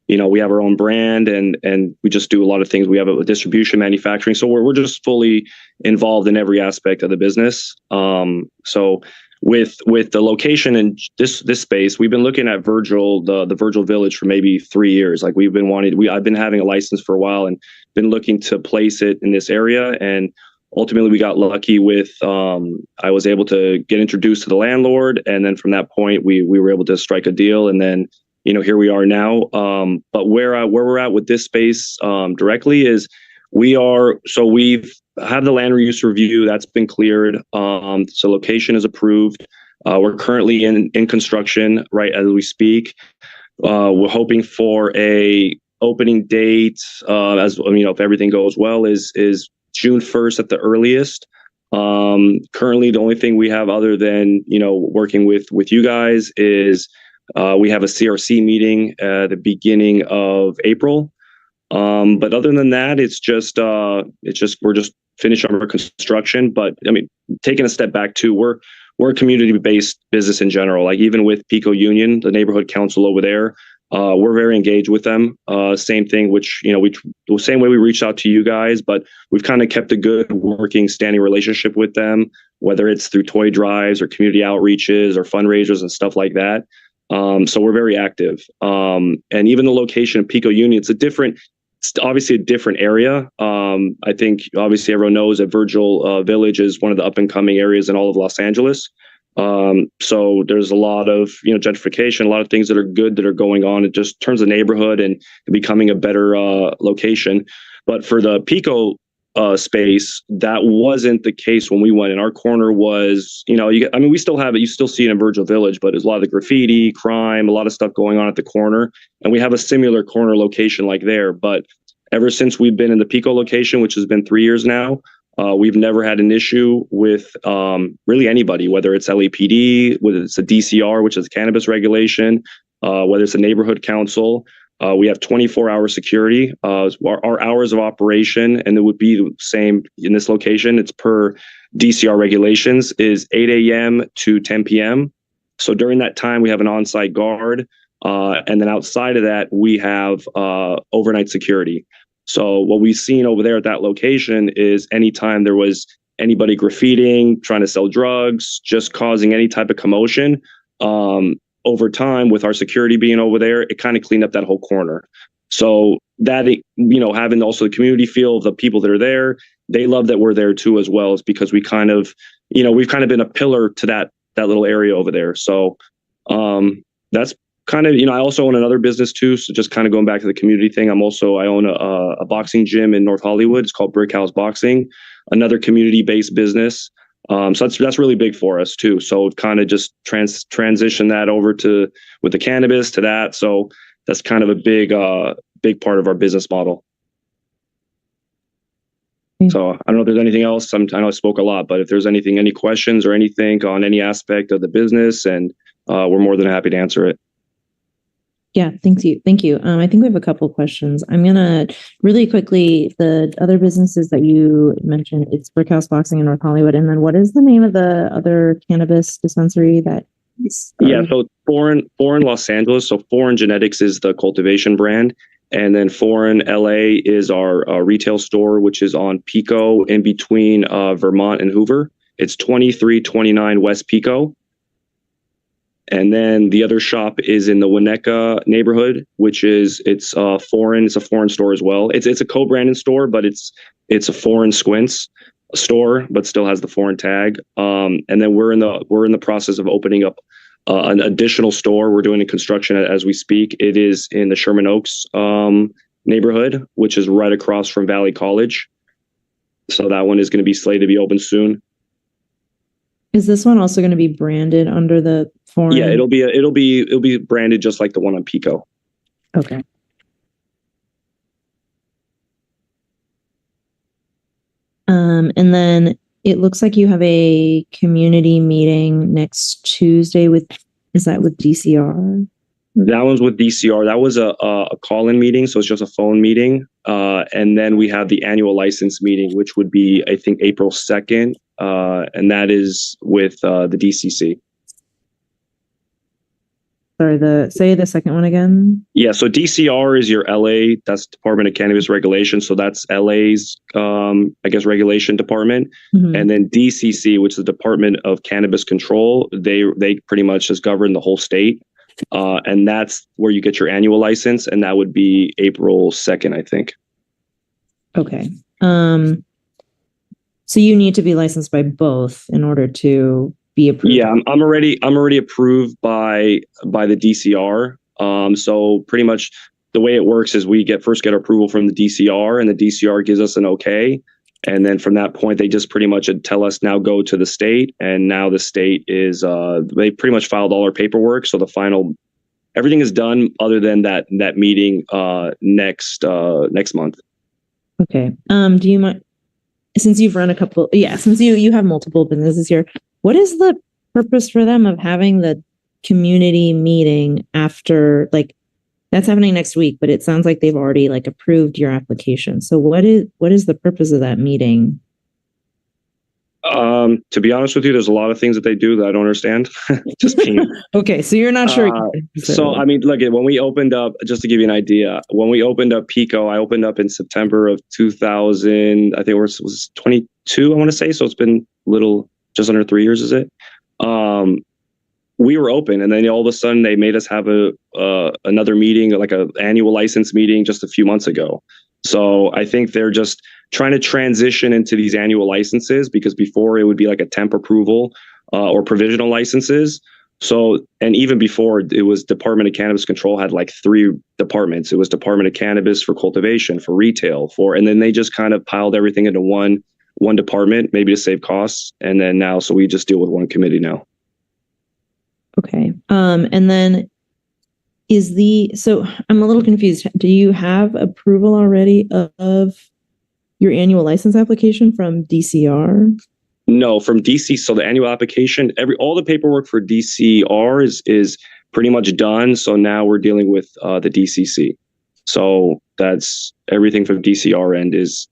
we have our own brand and we just do a lot of things. We have a distribution, manufacturing, so we're just fully involved in every aspect of the business. So with the location in this space, we've been looking at Virgil, the Virgil Village for maybe 3 years. Like I've been having a license for a while and been looking to place it in this area. And ultimately we got lucky with, I was able to get introduced to the landlord. And then from that point, we were able to strike a deal. And then, here we are now. But where we're at with this space directly is we've had the land use review that's been cleared. So location is approved. We're currently in construction right as we speak. We're hoping for a opening date, if everything goes well, is June 1st at the earliest. Currently, the only thing we have other than working with you guys is we have a CRC meeting at the beginning of April. But other than that, we're just finishing our construction. But taking a step back too, we're a community-based business in general. Like even with Pico Union, the neighborhood council over there, we're very engaged with them. Same thing, the same way we reached out to you guys, but we've kind of kept a good working standing relationship with them, whether it's through toy drives or community outreaches or fundraisers and stuff like that. So we're very active. And even the location of Pico Union, it's obviously a different area. I think obviously everyone knows that Virgil Village is one of the up and coming areas in all of Los Angeles. So there's a lot of gentrification, a lot of things that are good that are going on. It just turns the neighborhood and becoming a better location. But for the Pico space, that wasn't the case when we went in. Our corner was, we still have it. You still see it in Virgil Village, but there's a lot of the graffiti, crime, a lot of stuff going on at the corner. And we have a similar corner location like there. But ever since we've been in the Pico location, which has been 3 years now, we've never had an issue with really anybody, whether it's LAPD, whether it's a DCR, which is cannabis regulation, whether it's a neighborhood council. We have 24-hour security. Our hours of operation, and it would be the same in this location, it's per DCR regulations, is 8 a.m. to 10 p.m. So during that time, we have an on-site guard. And then outside of that, we have overnight security. So what we've seen over there at that location is anytime there was anybody graffitiing, trying to sell drugs, just causing any type of commotion, over time with our security being over there, it kind of cleaned up that whole corner. So that, having also the community feel of the people that are there, they love that we're there too as well. Is because we kind of, we've kind of been a pillar to that little area over there. So that's kind of, I also own another business too. So just kind of going back to the community thing, I own a boxing gym in North Hollywood. It's called Brick House Boxing, another community-based business. So that's really big for us too. So kind of just transition that over with the cannabis to that. So that's kind of a big part of our business model. So I don't know if there's anything else. I know I spoke a lot, but if there's any questions or anything on any aspect of the business, and we're more than happy to answer it. Yeah, thank you. I think we have a couple of questions. I'm gonna really quickly, the other businesses that you mentioned, it's Brickhouse Boxing in North Hollywood, and then what is the name of the other cannabis dispensary that is? So Foreign Los Angeles. So Foreign Genetics is the cultivation brand, and then Foreign LA is our retail store, which is on Pico in between Vermont and Hoover. It's 2329 West Pico. And then the other shop is in the Winnetka neighborhood, which it's a foreign store as well. It's a co-branded store, but it's a Foreign Squints store, but still has the foreign tag. And then we're in the process of opening up an additional store. We're doing a construction as we speak. It is in the Sherman Oaks neighborhood, which is right across from Valley College. So that one is going to be slated to be open soon. Is this one also going to be branded under the Foreign? Yeah, it'll be branded just like the one on Pico. Okay. And then it looks like you have a community meeting next Tuesday is that with DCR? That one's with DCR. That was a call-in meeting, so it's just a phone meeting. And then we have the annual license meeting, which would be, I think, April 2nd. And that is with the DCC. Sorry, say the second one again. Yeah, so DCR is your LA, that's Department of Cannabis Regulation. So that's LA's, I guess, regulation department. Mm-hmm. And then DCC, which is the Department of Cannabis Control, they pretty much just govern the whole state. And that's where you get your annual license, and that would be April 2nd, I think. Okay. So you need to be licensed by both in order to be approved. Yeah, I'm already approved by the DCR. So pretty much the way it works is we first get approval from the DCR, and the DCR gives us an okay. And then from that point, they just pretty much tell us now go to the state. And now the state is, they pretty much filed all our paperwork. So everything is done other than that meeting next month. Okay. Do you mind, since you've run since you have multiple businesses here, what is the purpose for them of having the community meeting after, that's happening next week, but it sounds like they've already approved your application. So what is the purpose of that meeting? To be honest with you, there's a lot of things that they do that I don't understand. Just being, okay, so you're not sure. So I mean, look, when we opened up, just to give you an idea, when we opened up Pico, I opened up in September of 2000. I think it was 22. I want to say. So it's been just under 3 years, is it? We were open, and then all of a sudden they made us have another meeting, like an annual license meeting, just a few months ago. So I think they're just trying to transition into these annual licenses, because before it would be like a temp approval or provisional licenses. So, and even before, it was Department of Cannabis Control had 3 departments. It was Department of Cannabis for cultivation, for retail, and then they just kind of piled everything into one department, maybe to save costs. And then now, so we just deal with one committee now. Okay. And then so I'm a little confused. Do you have approval already of your annual license application from DCR? No, from DC. So the annual application, all the paperwork for DCR is pretty much done. So now we're dealing with the DCC. So that's everything from DCR end is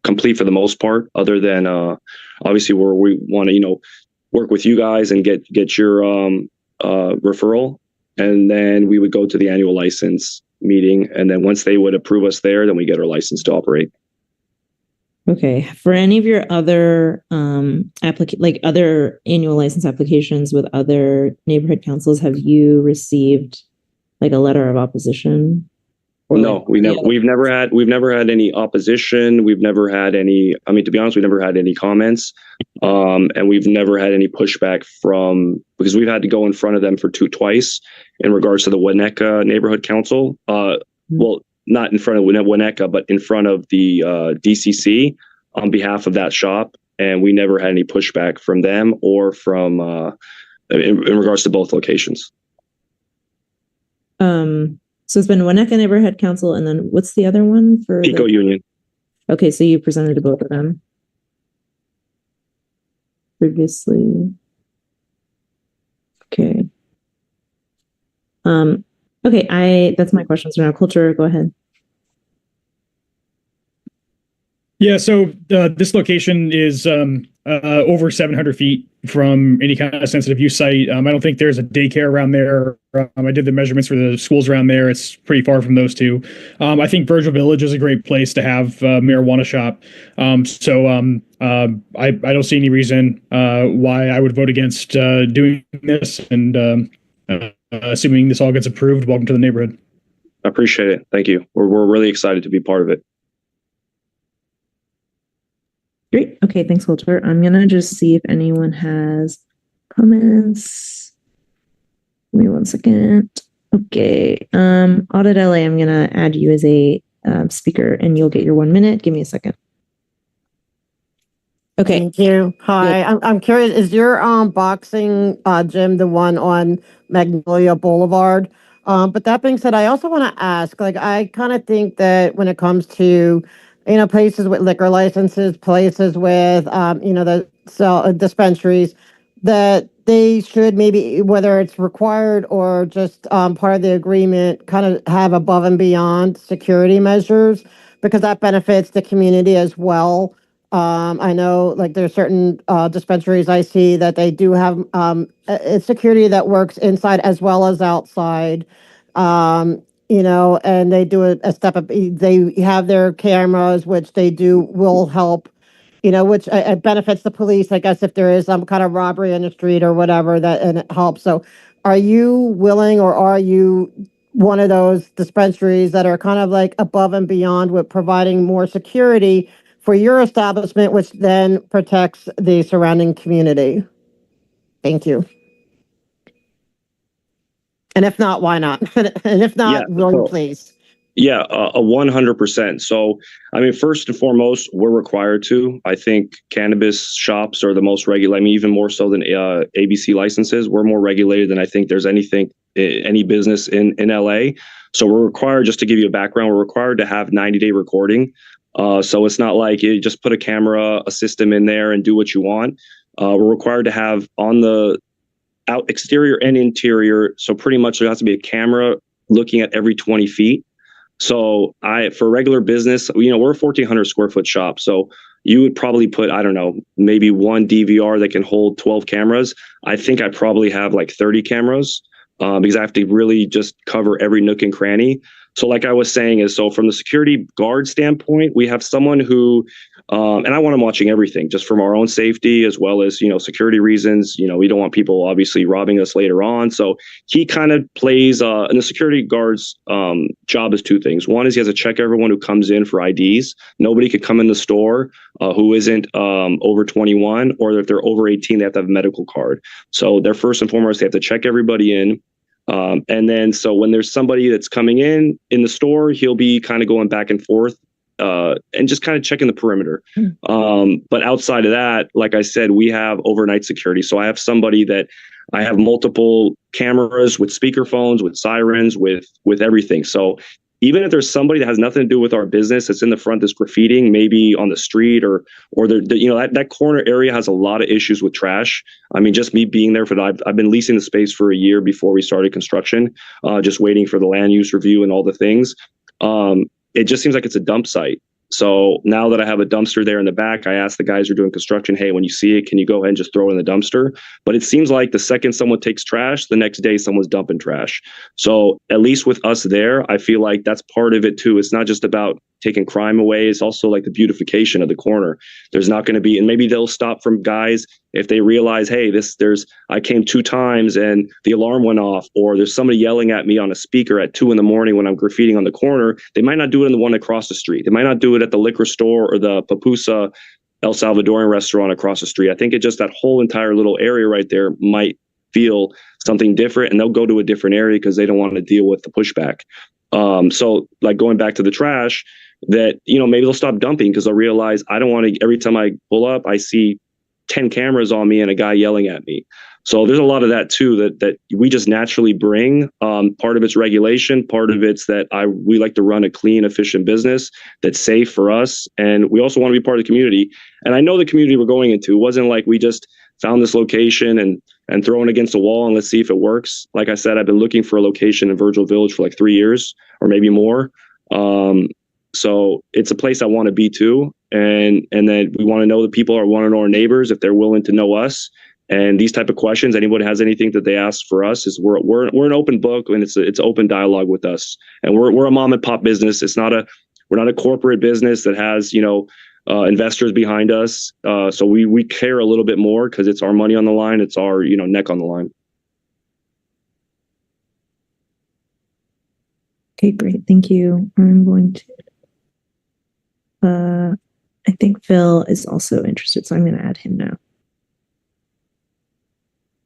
complete for the most part, other than obviously where we want to, work with you guys and get your referral. And then we would go to the annual license meeting. And then once they would approve us there, then we get our license to operate. Okay. For any of your other other annual license applications with other neighborhood councils, have you received a letter of opposition? No, we've never had any opposition. We've never had any, I mean, to be honest, we've never had any comments. And we've never had any pushback because we've had to go in front of them twice in regards to the Winnetka Neighborhood Council. Well, not in front of Winnetka, but in front of the DCC on behalf of that shop. And we never had any pushback from them or from in regards to both locations. So it's been Winnetka Neighborhood Council, and then what's the other one for Pico Union? Okay, so you presented to both of them previously. Okay. Okay, that's my questions around culture. Go ahead. Yeah, so this location is over 700 feet from any kind of sensitive use site. I don't think there's a daycare around there. I did the measurements for the schools around there. It's pretty far from those two. I think Virgil Village is a great place to have a marijuana shop. I don't see any reason why I would vote against doing this. And assuming this all gets approved, welcome to the neighborhood. I appreciate it. Thank you. We're really excited to be part of it. Great. Okay, thanks, Walter. I'm gonna just see if anyone has comments. Give me 1 second. Okay. Audit LA, I'm gonna add you as a speaker, and you'll get your 1 minute. Give me a second. Okay. Thank you. Hi, I'm curious, is your boxing gym the one on Magnolia Boulevard? But that being said, I also want to ask, like, I kind of think that when it comes to, you know, places with liquor licenses, places with, the dispensaries, that they should maybe, whether it's required or just part of the agreement, kind of have above and beyond security measures, because that benefits the community as well. I know, like, there's certain dispensaries I see that they do have security that works inside as well as outside. And they do a step up. They have their cameras, which will help, which benefits the police, I guess, if there is some kind of robbery in the street or whatever, and it helps. So are you willing, or are you one of those dispensaries that are kind of like above and beyond with providing more security for your establishment, which then protects the surrounding community? Thank you. And if not, why not? And if not, will you please? Yeah, 100%. So, I mean, first and foremost, we're required to. I think cannabis shops are the most regulated. I mean, even more so than ABC licenses. We're more regulated than I think there's any business in LA. So we're required, just to give you a background, we're required to have 90-day recording. So it's not like you just put a system in there and do what you want. We're required to have on the exterior and interior. So pretty much there has to be a camera looking at every 20 feet. So for regular business, we're a 1,400 square foot shop. So you would probably put, I don't know, maybe one DVR that can hold 12 cameras. I think I probably have like 30 cameras because I have to really just cover every nook and cranny. So like I was saying so from the security guard standpoint, we have someone who, and I want him watching everything just from our own safety as well as, security reasons. We don't want people obviously robbing us later on. So he kind of plays, and the security guard's job is two things. One is he has to check everyone who comes in for IDs. Nobody could come in the store who isn't over 21, or if they're over 18, they have to have a medical card. So they're first and foremost, they have to check everybody in. And then, so when there's somebody that's coming in the store, he'll be kind of going back and forth and just kind of checking the perimeter. But outside of that, like I said, we have overnight security. So I have somebody that I have multiple cameras with speakerphones, with sirens, with everything. So even if there's somebody that has nothing to do with our business that's in the front that's graffitiing, maybe on the street or that corner area has a lot of issues with trash. I mean, just me being there I've been leasing the space for a year before we started construction, just waiting for the land use review and all the things. It just seems like it's a dump site. So now that I have a dumpster there in the back, I asked the guys who are doing construction, hey, when you see it, can you go ahead and just throw it in the dumpster? But it seems like the second someone takes trash, the next day someone's dumping trash. So at least with us there, I feel like that's part of it too. It's not just about taking crime away. It's also like the beautification of the corner. There's not going to be, and maybe they'll stop from guys if they realize, hey, I came 2 times and the alarm went off, or there's somebody yelling at me on a speaker at 2 a.m. when I'm graffitiing on the corner. They might not do it in the one across the street. They might not do it at the liquor store or the Papusa El Salvadoran restaurant across the street. I think it just, that whole entire little area right there might feel something different, and they'll go to a different area because they don't want to deal with the pushback. So like going back to the trash, that, maybe they'll stop dumping because they'll realize, I don't want to, every time I pull up, I see 10 cameras on me and a guy yelling at me. So there's a lot of that too, that we just naturally bring. Part of it's regulation, part of it's that we like to run a clean, efficient business that's safe for us. And we also want to be part of the community. And I know the community we're going into, it wasn't like we just found this location and throw it against a wall and let's see if it works. Like I said, I've been looking for a location in Virgil Village for like 3 years or maybe more. So it's a place I want to be too. And then we want to know the people want to know our neighbors if they're willing to know us. And these type of questions, anybody has anything that they ask for us, is we're an open book, and it's open dialogue with us. And we're a mom and pop business. We're not a corporate business that has, investors behind us. So we care a little bit more because it's our money on the line. It's our, neck on the line. Okay, great. Thank you. I'm going to, I think Phil is also interested, so I'm going to add him now.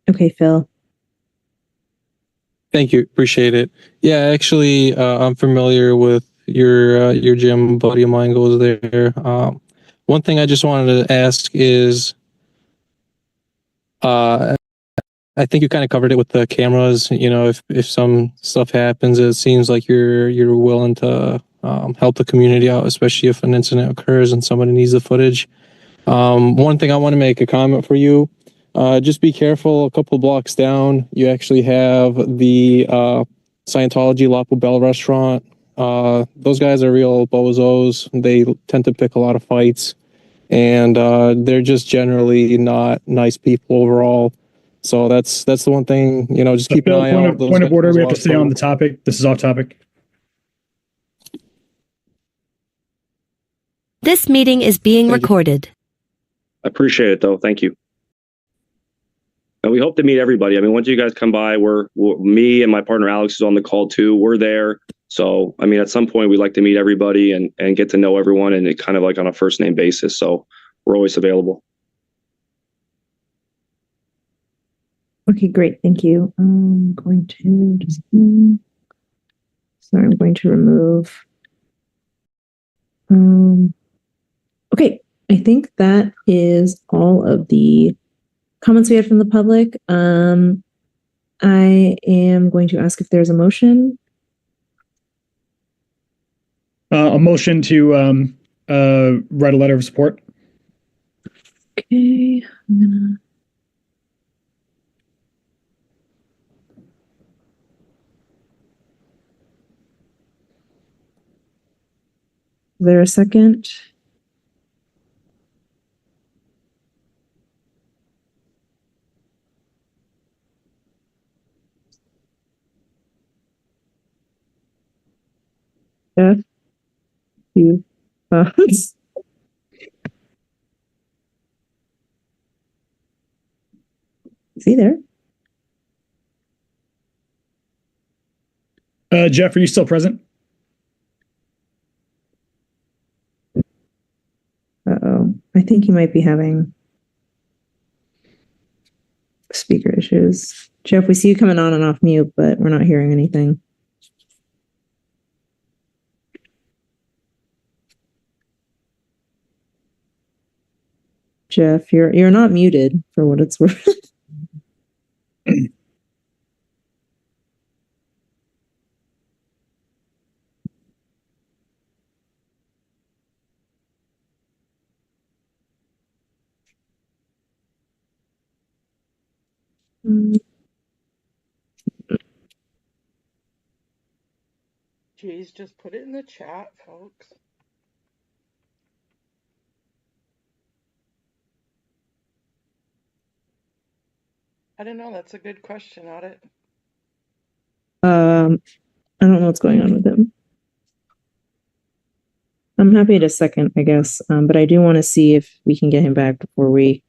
Okay, Phil. Thank you. Appreciate it. Yeah, actually, I'm familiar with your gym. A buddy of mine goes there. One thing I just wanted to ask is, I think you kind of covered it with the cameras. If some stuff happens, it seems like you're willing to help the community out, especially if an incident occurs and somebody needs the footage. One thing I want to make a comment for you. Just be careful. A couple blocks down, you actually have the Scientology La Poubelle restaurant. Those guys are real bozos. They tend to pick a lot of fights, and they're just generally not nice people overall. So that's the one thing, just keep an eye out. Point of order, we have to stay on the topic. This is off topic. This meeting is being recorded. I appreciate it though. Thank you. And we hope to meet everybody. I mean, once you guys come by, me and my partner Alex is on the call too. We're there. So, I mean, at some point we'd like to meet everybody and get to know everyone, and it kind of like on a first name basis. So we're always available. Okay, great. Thank you. I'm going to just, sorry, I'm going to remove. Okay, I think that is all of the comments we had from the public. I am going to ask if there's a motion. A motion to write a letter of support. Okay, I'm gonna. Is there a second? Jeff? You thoughts? Is he there? Jeff, are you still present? Uh-oh. I think he might be having speaker issues. Jeff, we see you coming on and off mute, but we're not hearing anything. Jeff, you're not muted for what it's worth. Geez, just put it in the chat, folks. I don't know. That's a good question, Audit. I don't know what's going on with him. I'm happy to second, I guess, but I do want to see if we can get him back before we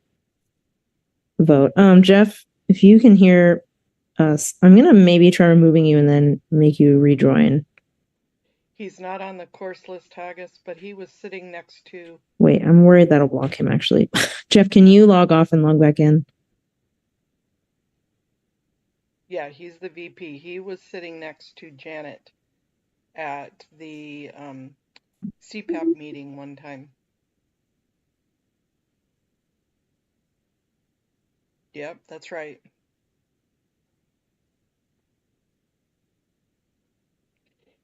vote. Jeff, if you can hear us, I'm gonna maybe try removing you and then make you rejoin. He's not on the course list, Haggis, but he was sitting next to. Wait, I'm worried that'll block him actually. Jeff, can you log off and log back in? Yeah, he's the VP. He was sitting next to Janet at the CPAP meeting one time. Yep, that's right.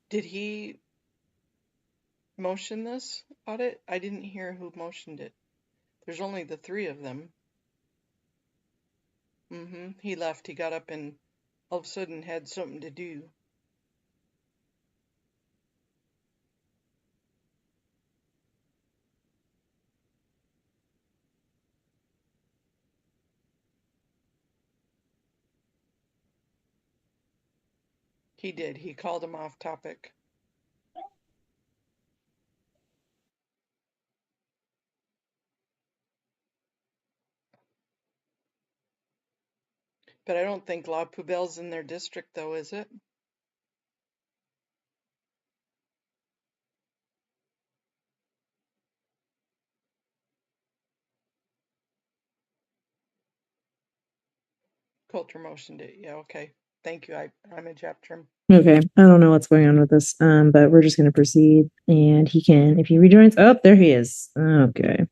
Did he motion this audit? I didn't hear who motioned it. There's only the three of them. He left. He got up and all of a sudden had something to do. He did. He called him off topic. But I don't think La Poubelle's in their district, though, is it? Coulter motioned it. Yeah, okay. Thank you. I'm a Jeff Trim. Okay, I don't know what's going on with this, but we're just going to proceed. And he can, if he rejoins, oh, there he is. Okay.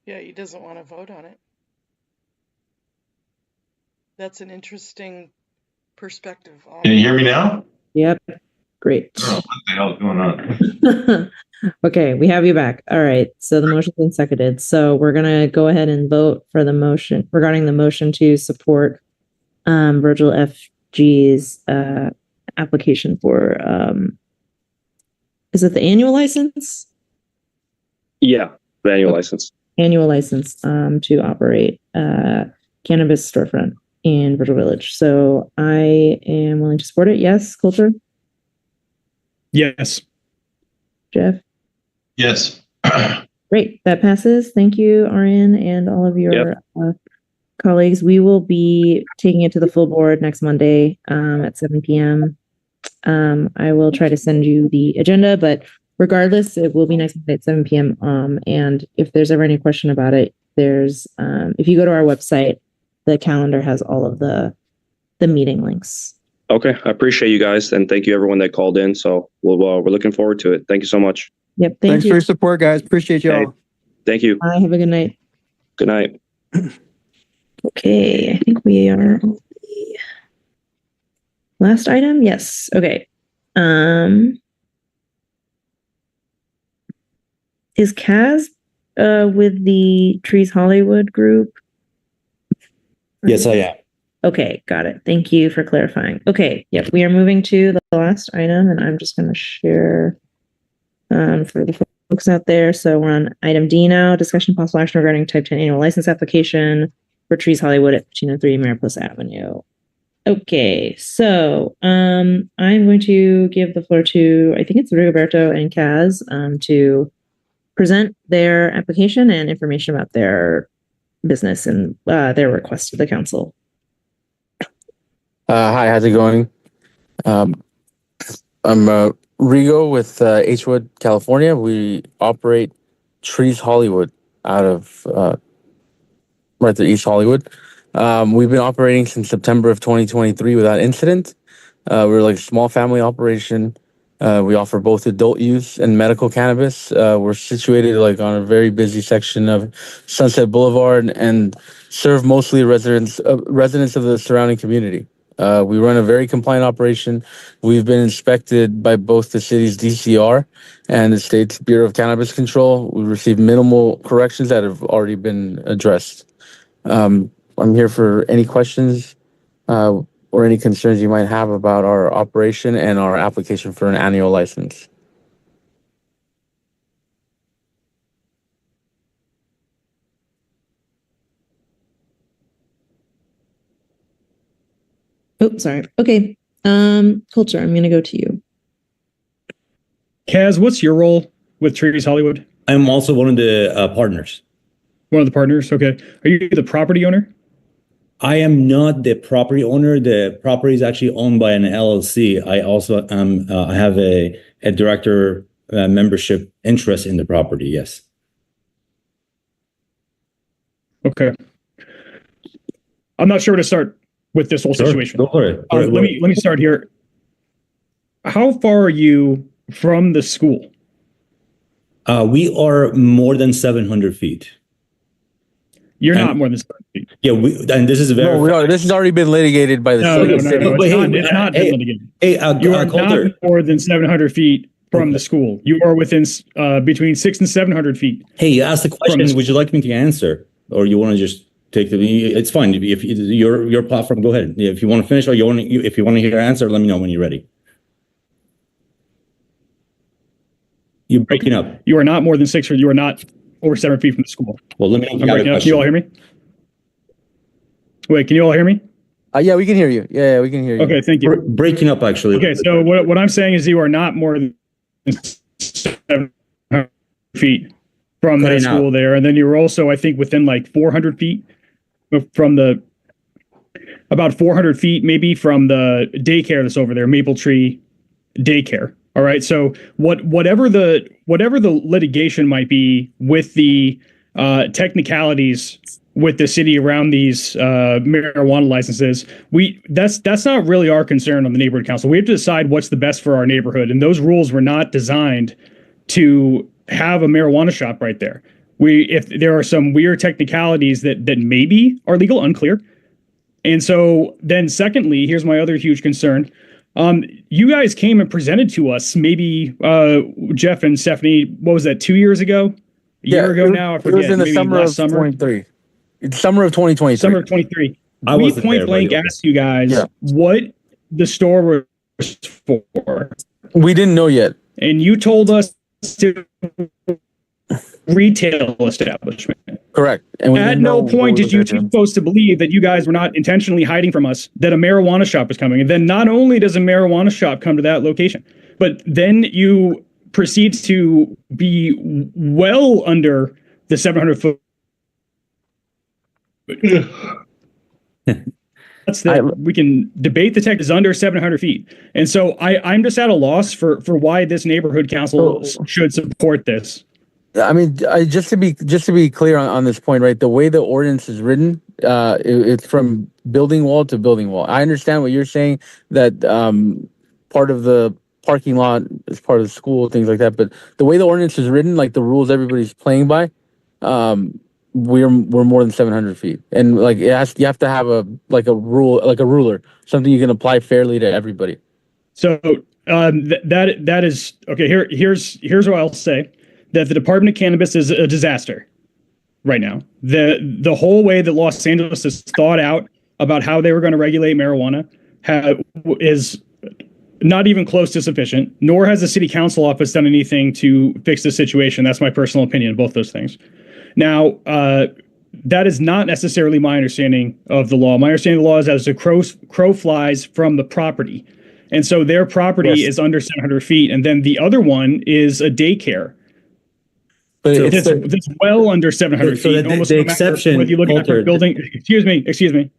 Yeah, he doesn't want to vote on it. That's an interesting perspective. Can you hear me now? Yep. Great. Oh, what the hell's going on? Okay, we have you back. All right. So the motion's been seconded. So we're gonna go ahead and vote for the motion regarding the motion to support Virgil FG's application for is it the annual license? Yeah, the annual license. Annual license to operate cannabis storefront in Virgil Village. So I am willing to support it. Yes, Coulter? Yes. Jeff? Yes. Great. That passes. Thank you, Arian, and all of your colleagues. We will be taking it to the full board next Monday at 7 p.m. I will try to send you the agenda, but regardless, it will be next Monday at 7 p.m. And if there's ever any question about it, there's if you go to our website, the calendar has all of the meeting links. Okay, I appreciate you guys, and thank you everyone that called in. So we're looking forward to it. Thank you so much. Yep. Thanks for your support, guys. Appreciate you all. Thank you. Bye. Have a good night. Good night. Okay, I think we are on the last item. Yes. Okay. Is Kaz with the Trees Hollywood group? Yes, I am. Okay, got it. Thank you for clarifying. Okay, yep, we are moving to the last item, and I'm just going to share for the folks out there. So we're on item D now, discussion possible action regarding type 10 annual license application for Trees Hollywood at 1503 Mariposa Avenue. Okay, so I'm going to give the floor to, I think it's Rigoberto and Kaz to present their application and information about their business and their request to the council. Hi, how's it going? I'm Rigo with Hwood, California. We operate Trees Hollywood out of right there, East Hollywood. We've been operating since September of 2023 without incident. We're like a small family operation. We offer both adult use and medical cannabis. We're situated like on a very busy section of Sunset Boulevard and serve mostly residents of the surrounding community. We run a very compliant operation. We've been inspected by both the city's DCR and the state's Bureau of Cannabis Control. We received minimal corrections that have already been addressed. I'm here for any questions or any concerns you might have about our operation and our application for an annual license. Oh, sorry. Okay. Coulter, I'm going to go to you. Kaz, what's your role with Trees Hollywood? I'm also one of the partners. One of the partners. Okay. Are you the property owner? I am not the property owner. The property is actually owned by an LLC. I also am. I have a director membership interest in the property. Yes. Okay. I'm not sure where to start with this whole situation. Go for it. Let me start here. How far are you from the school? We are more than 700 feet. You're not more than 700 feet. Yeah, and this is a very. No, this has already been litigated by the city. It's not been litigated. You are not more than 700 feet from the school. You are within between 600 and 700 feet. Hey, you asked the question. Would you like me to answer, or you want to just take the? It's fine. If your platform, go ahead. If you want to finish, or if you want to hear an answer, let me know when you're ready. You're breaking up. You are not more than 600. You are not over 7 feet from the school. Well, let me know. Can you all hear me? Wait, can you all hear me? Yeah, we can hear you. Yeah, we can hear you. Okay, thank you. Breaking up, actually. Okay, so what I'm saying is you are not more than 700 feet from that school there. And then you were also, I think, within like 400 feet from about 400 feet maybe from the daycare that's over there, Maple Tree Daycare. All right. So whatever the litigation might be with the technicalities with the city around these marijuana licenses, that's not really our concern on the neighborhood council. We have to decide what's the best for our neighborhood, and those rules were not designed to have a marijuana shop right there. If there are some weird technicalities that maybe are legal, unclear. And so then secondly, here's my other huge concern. You guys came and presented to us, maybe Jeff and Stephanie, what was that, 2 years ago? A year ago now? I forget. It was in the summer of 23. Summer of 2023. Summer of 23. We point blank asked you guys what the store was for. We didn't know yet. And you told us to retail establishment. Correct. And at no point did you supposed to believe that you guys were not intentionally hiding from us that a marijuana shop was coming. And then not only does a marijuana shop come to that location, but then you proceed to be well under the 700 foot. We can debate the tech is under 700 feet. And so I'm just at a loss for why this neighborhood council should support this. I mean, just to be clear on this point, right? The way the ordinance is written, it's from building wall to building wall. I understand what you're saying, that part of the parking lot is part of the school, things like that. But the way the ordinance is written, like the rules everybody's playing by, we're more than 700 feet, and like you have to have a ruler, something you can apply fairly to everybody. So that is okay. Here's what I'll say. That the Department of Cannabis is a disaster right now. The whole way that Los Angeles has thought out about how they were going to regulate marijuana is not even close to sufficient, nor has the city council office done anything to fix the situation. That's my personal opinion, both those things. Now, that is not necessarily my understanding of the law. My understanding of the law is as a crow flies from the property. And so their property is under 700 feet. And then the other one is a daycare. But it's well under 700 so feet. The exception, whether you look at the building, excuse me.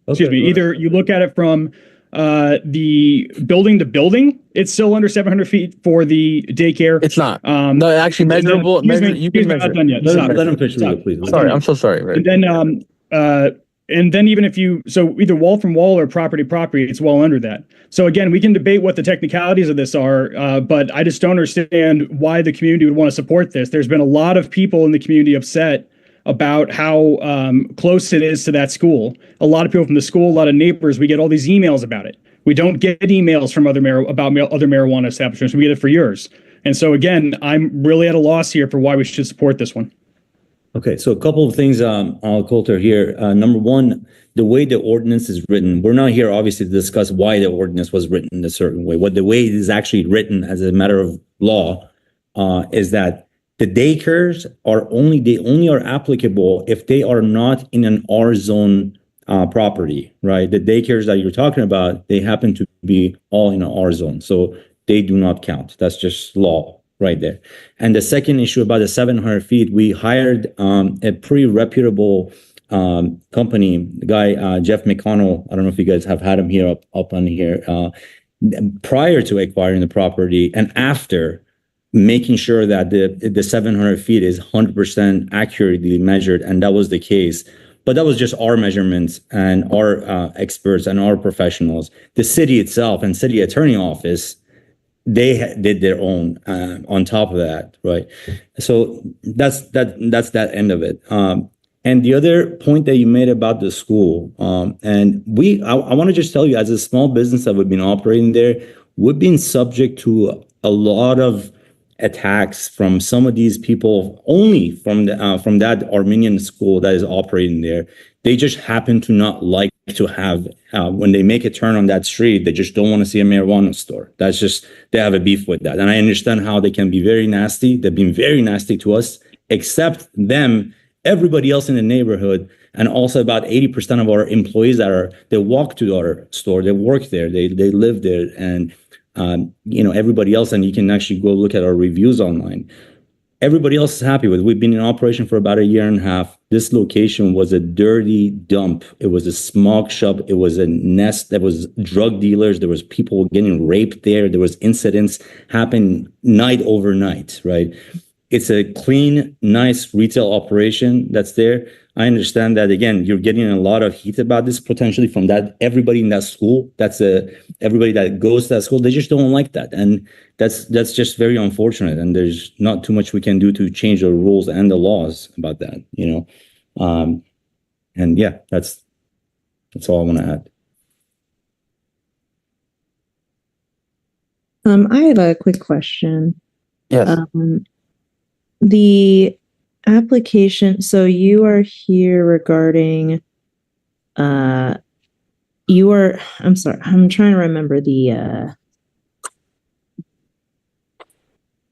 Either you look at it from the building to building, it's still under 700 feet for the daycare. It's not. No, actually measurable. You can measure. Not done yet. Let him finish, please. Sorry, I'm so sorry. Right. And then even if so either wall from wall or property, it's well under that. So again, we can debate what the technicalities of this are, but I just don't understand why the community would want to support this. There's been a lot of people in the community upset about how close it is to that school. A lot of people from the school, a lot of neighbors, we get all these emails about it. We don't get emails from other marijuana establishments. We get it for yours. And so again, I'm really at a loss here for why we should support this one. Okay, so a couple of things, Coulter, here. Number one, the way the ordinance is written, we're not here obviously to discuss why the ordinance was written a certain way. What the way it is actually written as a matter of law is that the daycares are only are applicable if they are not in an R zone property, right? The daycares that you're talking about, they happen to be all in our zone. So they do not count. That's just law right there. And the second issue about the 700 feet, we hired a pretty reputable company, the guy, Jeff McConnell. I don't know if you guys have had him here up on here. Prior to acquiring the property and after making sure that the 700 feet is 100% accurately measured, and that was the case. But that was just our measurements and our experts and our professionals. The city itself and city attorney office, they did their own on top of that, right? So that's that end of it. And the other point that you made about the school, and I want to just tell you, as a small business that we've been operating there, we've been subject to a lot of attacks from some of these people, only from that Armenian school that is operating there. They just happen to not like to have, when they make a turn on that street, they just don't want to see a marijuana store. That's just, they have a beef with that. And I understand how they can be very nasty. They've been very nasty to us, except them, everybody else in the neighborhood, and also about 80% of our employees they walk to our store, they work there, they live there, and everybody else, and you can actually go look at our reviews online. Everybody else is happy with it. We've been in operation for about a year and a half. This location was a dirty dump. It was a smoke shop. It was a nest. There was drug dealers. There was people getting raped there. There was incidents happening night overnight, right? It's a clean, nice retail operation that's there. I understand that, again, you're getting a lot of heat about this potentially from that everybody in that school. Everybody that goes to that school, they just don't like that. And that's just very unfortunate. And there's not too much we can do to change the rules and the laws about that, and yeah, that's all I want to add. I have a quick question. Yes. The application, so you are here regarding, I'm sorry, I'm trying to remember the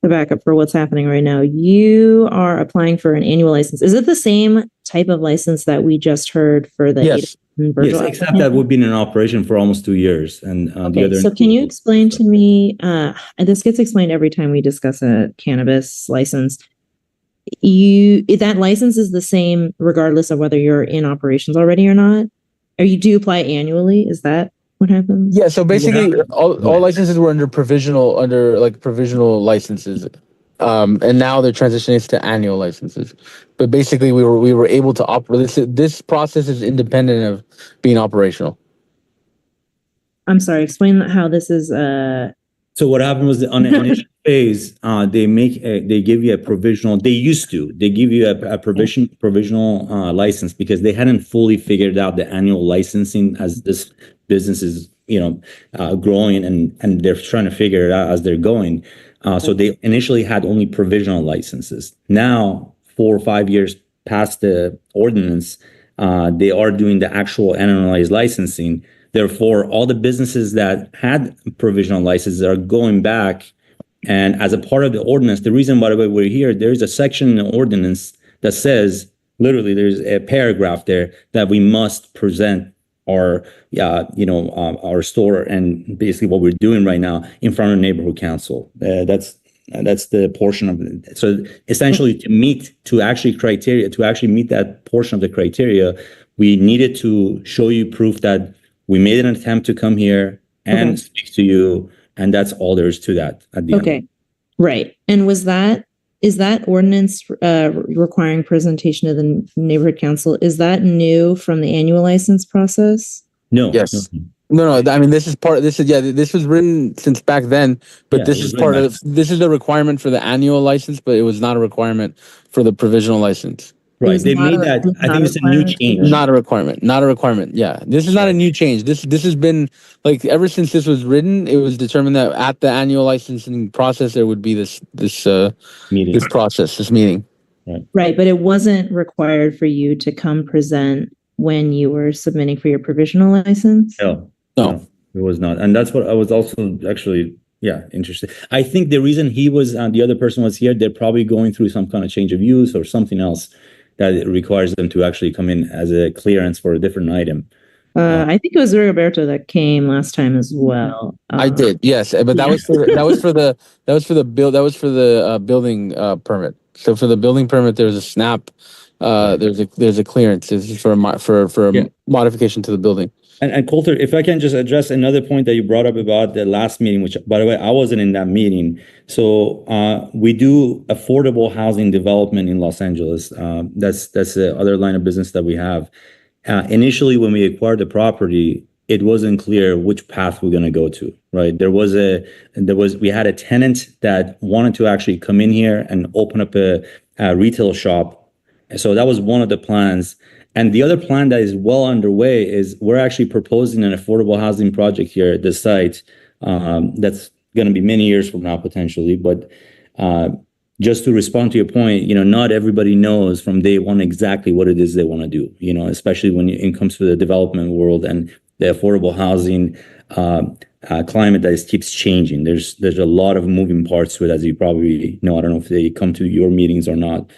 backup for what's happening right now. You are applying for an annual license. Is it the same type of license that we just heard for the Yes. Virgil? Yes, except that we've been in operation for almost 2 years. And the other. So can you explain to me, and this gets explained every time we discuss a cannabis license, that license is the same regardless of whether you're in operations already or not, or you do apply annually? Is that what happens? Yeah. So basically, all licenses were under provisional licenses, and now they're transitioning to annual licenses. But basically, we were able to operate. This process is independent of being operational. I'm sorry. Explain how this is. So what happened was on the initial phase, they give you a provisional. They give you a provisional license because they hadn't fully figured out the annual licensing as this business is growing, and they're trying to figure it out as they're going. So they initially had only provisional licenses. Now, 4 or 5 years past the ordinance, they are doing the actual annualized licensing. Therefore, all the businesses that had provisional licenses are going back. And as a part of the ordinance, the reason, by the way, we're here, there's a section in the ordinance that says, literally, there's a paragraph there that we must present our store and basically what we're doing right now in front of neighborhood council. That's the portion of it. So essentially, to actually meet that portion of the criteria, we needed to show you proof that we made an attempt to come here and speak to you, and that's all there is to that at the end. Right. And is that ordinance requiring presentation to the neighborhood council, is that new from the annual license process? No. Yes. No. I mean, this was written since back then, but this is the requirement for the annual license, but it was not a requirement for the provisional license. Right. They made that. I think it's a new change. Not a requirement. Yeah. This is not a new change. This has been like ever since this was written, it was determined that at the annual licensing process there would be this meeting. This meeting. Right. But it wasn't required for you to come present when you were submitting for your provisional license? No, it was not. And that's what I was also actually interested. I think the reason the other person was here, they're probably going through some kind of change of use or something else. that it requires them to actually come in as a clearance for a different item. I think it was Roberto that came last time as well. I did, yes, but that was for the building permit. So for the building permit, there's a snap. There's a clearance. This is for a modification to the building. And Coulter, if I can just address another point that you brought up about the last meeting, which, by the way, I wasn't in that meeting. So we do affordable housing development in Los Angeles. That's the other line of business that we have. Initially, when we acquired the property, it wasn't clear which path we're going to go to, right? We had a tenant that wanted to actually come in here and open up a retail shop. So that was one of the plans. And the other plan that is well underway is we're actually proposing an affordable housing project here at the site. That's going to be many years from now, potentially. But just to respond to your point, not everybody knows from day one exactly what it is they want to do, especially when it comes to the development world and the affordable housing climate that keeps changing. There's a lot of moving parts to it, as you probably know. I don't know if they come to your meetings or not.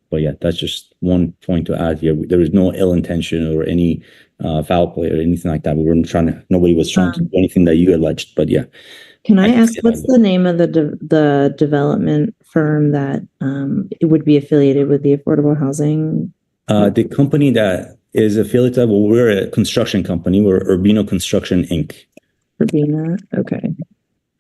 But yeah, that's just one point to add here. There is no ill intention or any foul play or anything like that. Nobody was trying to do anything that you alleged, but yeah. Can I ask, what's the name of the development firm that it would be affiliated with the affordable housing? The company that is affiliated, well, we're a construction company. We're Urbino Construction, Inc. Urbino, okay.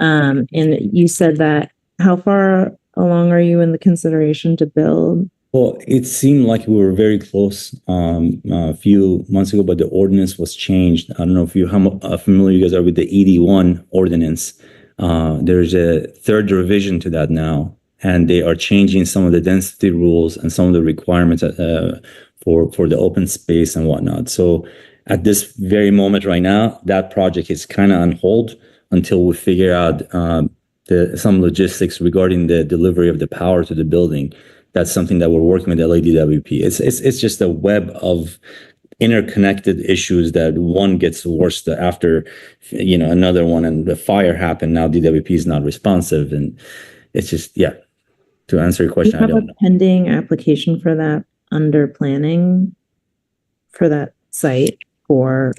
And you said that, how far along are you in the consideration to build? Well, it seemed like we were very close a few months ago, but the ordinance was changed. I don't know if how familiar you guys are with the ED1 ordinance. There's a third revision to that now, and they are changing some of the density rules and some of the requirements for the open space and whatnot. So at this very moment right now, that project is kind of on hold until we figure out some logistics regarding the delivery of the power to the building. That's something that we're working with LADWP. It's just a web of interconnected issues that one gets worse after, another one, and the fire happened. Now DWP is not responsive, and it's just, yeah. To answer your question, I don't know. Pending application for that under planning for that site for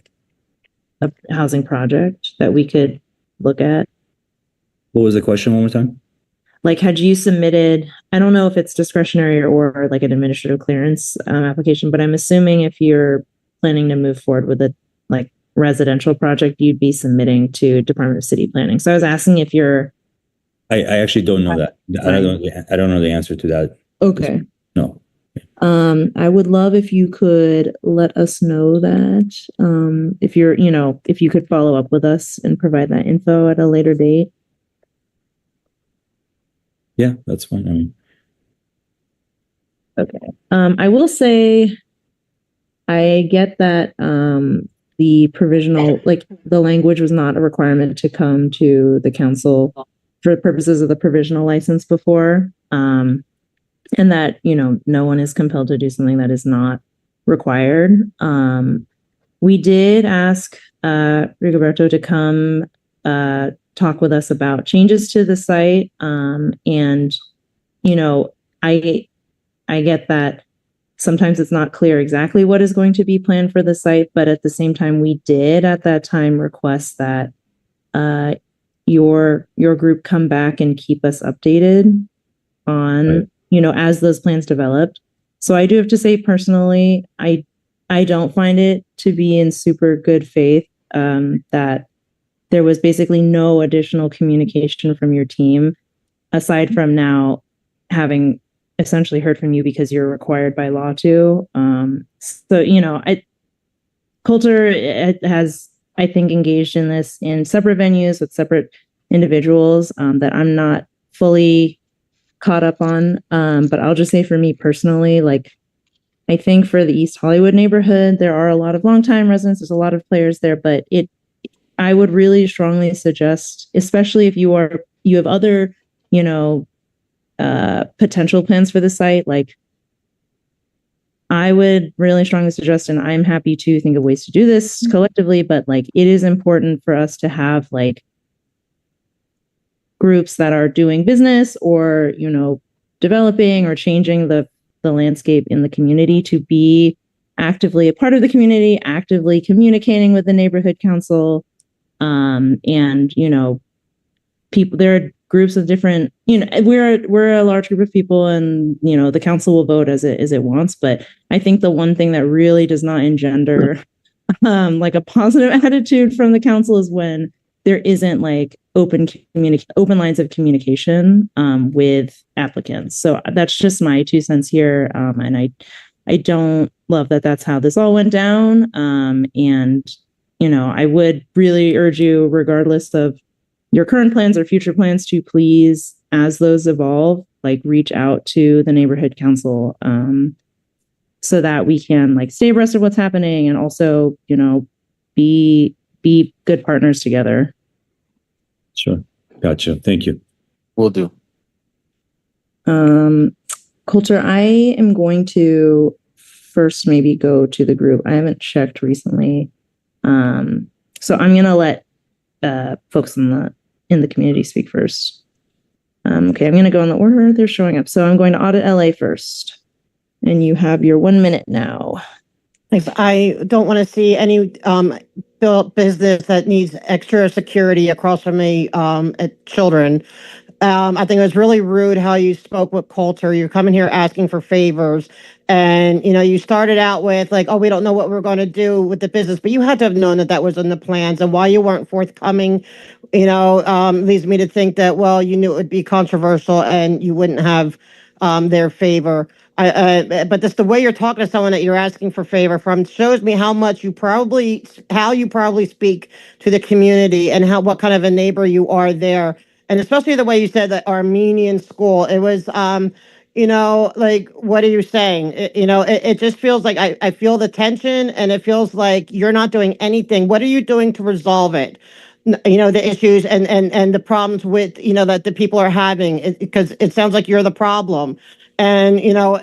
a housing project that we could look at. What was the question one more time? Like, had you submitted, I don't know if it's discretionary or like an administrative clearance application, but I'm assuming if you're planning to move forward with a like residential project, you'd be submitting to Department of City Planning. So I was asking if you're. I actually don't know that. I don't know the answer to that. Okay. No. I would love if you could let us know that, if you could follow up with us and provide that info at a later date. Yeah, that's fine. Okay. I will say, I get that the provisional, like the language was not a requirement to come to the council for purposes of the provisional license before, and that, no one is compelled to do something that is not required. We did ask Rigoberto to come talk with us about changes to the site. And, I get that sometimes it's not clear exactly what is going to be planned for the site, but at the same time, we did at that time request that your group come back and keep us updated on, as those plans developed. So I do have to say personally, I don't find it to be in super good faith that there was basically no additional communication from your team, aside from now having essentially heard from you because you're required by law to. Coulter has, I think, engaged in this in separate venues with separate individuals that I'm not fully caught up on. But I'll just say for me personally, like, I think for the East Hollywood neighborhood, there are a lot of longtime residents. There's a lot of players there, but I would really strongly suggest, especially if you have other, potential plans for the site, like, I would really strongly suggest, and I'm happy to think of ways to do this collectively, but like, it is important for us to have like groups that are doing business or, developing or changing the the landscape in the community, to be actively a part of the community, actively communicating with the neighborhood council. And, you know, people, there are groups of different, you know, we're a large group of people, and, you know, the council will vote as it wants. But I think the one thing that really does not engender like a positive attitude from the council is when there isn't like open lines of communication with applicants. So that's just my 2 cents here. And I don't love that that's how this all went down. And, you know, I would really urge you, regardless of your current plans or future plans, to please, as those evolve, like reach out to the neighborhood council so that we can like stay abreast of what's happening, and also, you know, be good partners together. Sure. Gotcha. Thank you. Will do. Coulter, I am going to first maybe go to the group. I haven't checked recently. So I'm going to let folks in the community speak first. Okay, I'm going to go in the order they're showing up. So I'm going to audit LA first. And you have your 1 minute now. I don't want to see any business that needs extra security across from me at children. I think it was really rude how you spoke with Coulter. You're coming here asking for favors. And, you know, you started out with like, oh, we don't know what we're going to do with the business. But you had to have known that that was in the plans. And why you weren't forthcoming, you know, leads me to think that, well, you knew it would be controversial and you wouldn't have their favor. But just the way you're talking to someone that you're asking for favor from shows me how you probably speak to the community, and what kind of a neighbor you are there. And especially the way you said that Armenian school, it was, you know, like, what are you saying? It just feels like I feel the tension, and it feels like you're not doing anything. What are you doing to resolve it? You know, the issues and the problems with, you know, that the people are having, because it sounds like you're the problem. And, you know,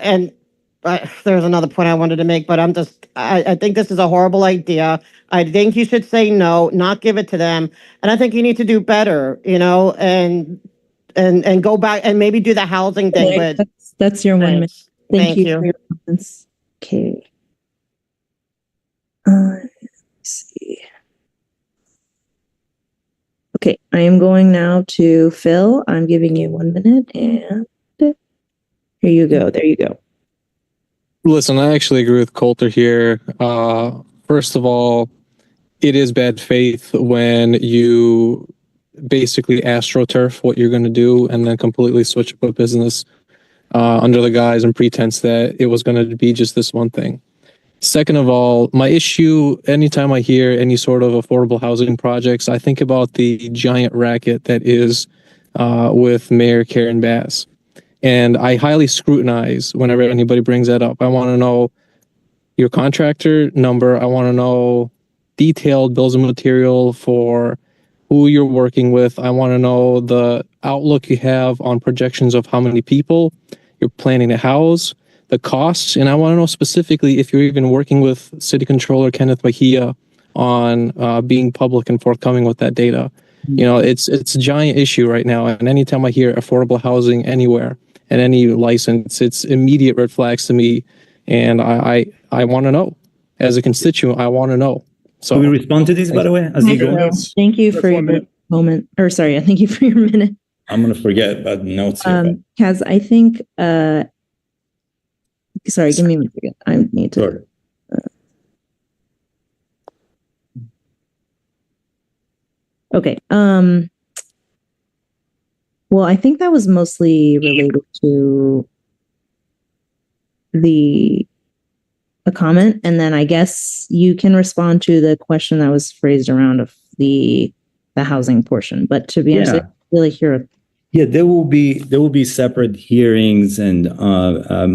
there's another point I wanted to make, but I think this is a horrible idea. I think you should say no, not give it to them. And I think you need to do better, you know, and go back and maybe do the housing thing. Okay, But that's your 1 minute. Thank you for you. your comments. Okay. Let's see. Okay, I am going now to Phil. I'm giving you 1 minute, and here you go. There you go. Listen, I actually agree with Coulter here. First of all, it is bad faith when you basically astroturf what you're going to do and then completely switch up a business under the guise and pretense that it was going to be just this one thing. Second of all, my issue, anytime I hear any sort of affordable housing projects, I think about the giant racket that is with Mayor Karen Bass. And I highly scrutinize whenever anybody brings that up. I want to know your contractor number. I want to know detailed bills of material for who you're working with. I want to know the outlook you have on projections of how many people you're planning to house, the costs. And I want to know specifically if you're even working with City Controller Kenneth Mejia on being public and forthcoming with that data. You know, it's a giant issue right now. And anytime I hear affordable housing anywhere and any license, it's immediate red flags to me. And I want to know. As a constituent, I want to know. So can we respond to this, by the way, as you go? Thank you for your moment. Or sorry, thank you for your minute. I'm going to forget about notes here. Kaz, I think, sorry, give me a second. I need to. Sure. Okay. Well, I think that was mostly related to a comment, and then I guess you can respond to the question that was phrased around of the housing portion. But to be honest, I didn't really hear. Yeah, there will be separate hearings and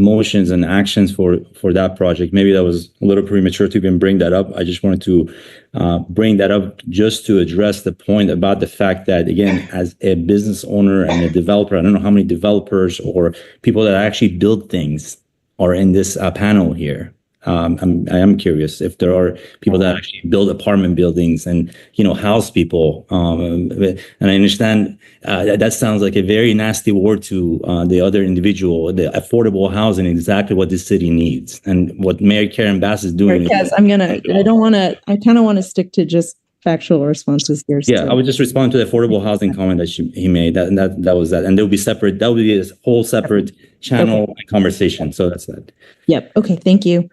motions and actions for that project. Maybe that was a little premature to even bring that up. I just wanted to bring that up just to address the point about the fact that, again, as a business owner and a developer, I don't know how many developers or people that actually build things are in this panel here. I am curious if there are people that actually build apartment buildings and, house people. And I understand that sounds like a very nasty word to the other individual, the affordable housing, exactly what this city needs. And what Mayor Karen Bass is doing. Right, yes, I kind of want to stick to just factual responses here. Yeah, I would just respond to the affordable housing comment that he made. That was that. And there'll be separate, that will be a whole separate channel and conversation. So that's that. Yep. Okay. Thank you.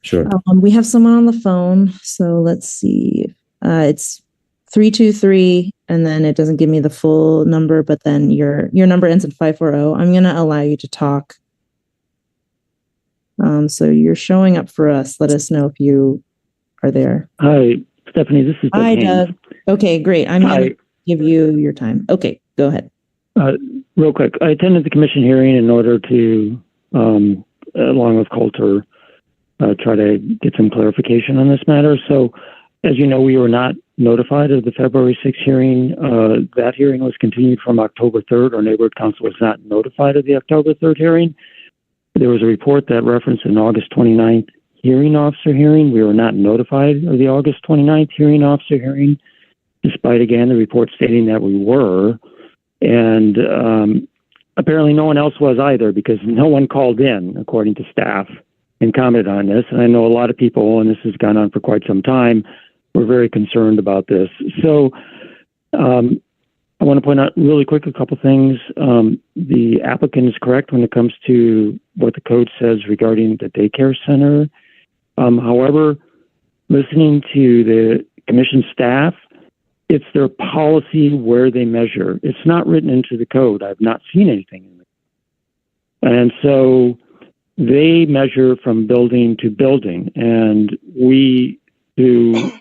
Sure. We have someone on the phone. So let's see. It's 323, and then it doesn't give me the full number, but then your number ends in 540. I'm going to allow you to talk. So you're showing up for us. Let us know if you are there. Hi, Stephanie. This is Doug. Hi, Doug. Okay, great. I'm going to give you your time. Okay, go ahead. Real quick, I attended the commission hearing in order to, along with Coulter, try to get some clarification on this matter. So, as you know, we were not notified of the February 6th hearing. That hearing was continued from October 3rd. Our neighborhood council was not notified of the October 3rd hearing. There was a report that referenced an August 29th hearing officer hearing. We were not notified of the August 29th hearing officer hearing, despite, again, the report stating that we were. And apparently no one else was either, because no one called in, according to staff, and commented on this. And I know a lot of people, and this has gone on for quite some time, were very concerned about this. So I want to point out really quick a couple things. The applicant is correct when it comes to what the code says regarding the daycare center. However, listening to the commission staff, it's their policy where they measure. It's not written into the code. I've not seen anything in it. And so they measure from building to building. And we, through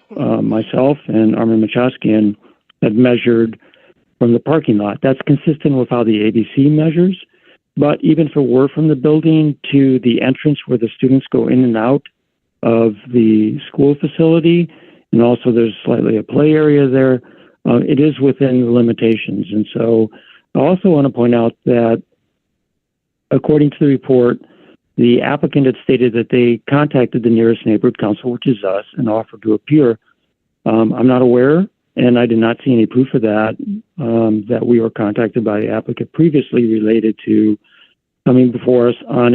myself and Armin Machaskian, have measured from the parking lot. That's consistent with how the ABC measures. But even if it were from the building to the entrance where the students go in and out of the school facility, and also there's slightly a play area there, it is within the limitations. And so I also want to point out that according to the report, the applicant had stated that they contacted the nearest neighborhood council, which is us, and offered to appear. I'm not aware, and I did not see any proof of that, that we were contacted by the applicant previously related to coming before us on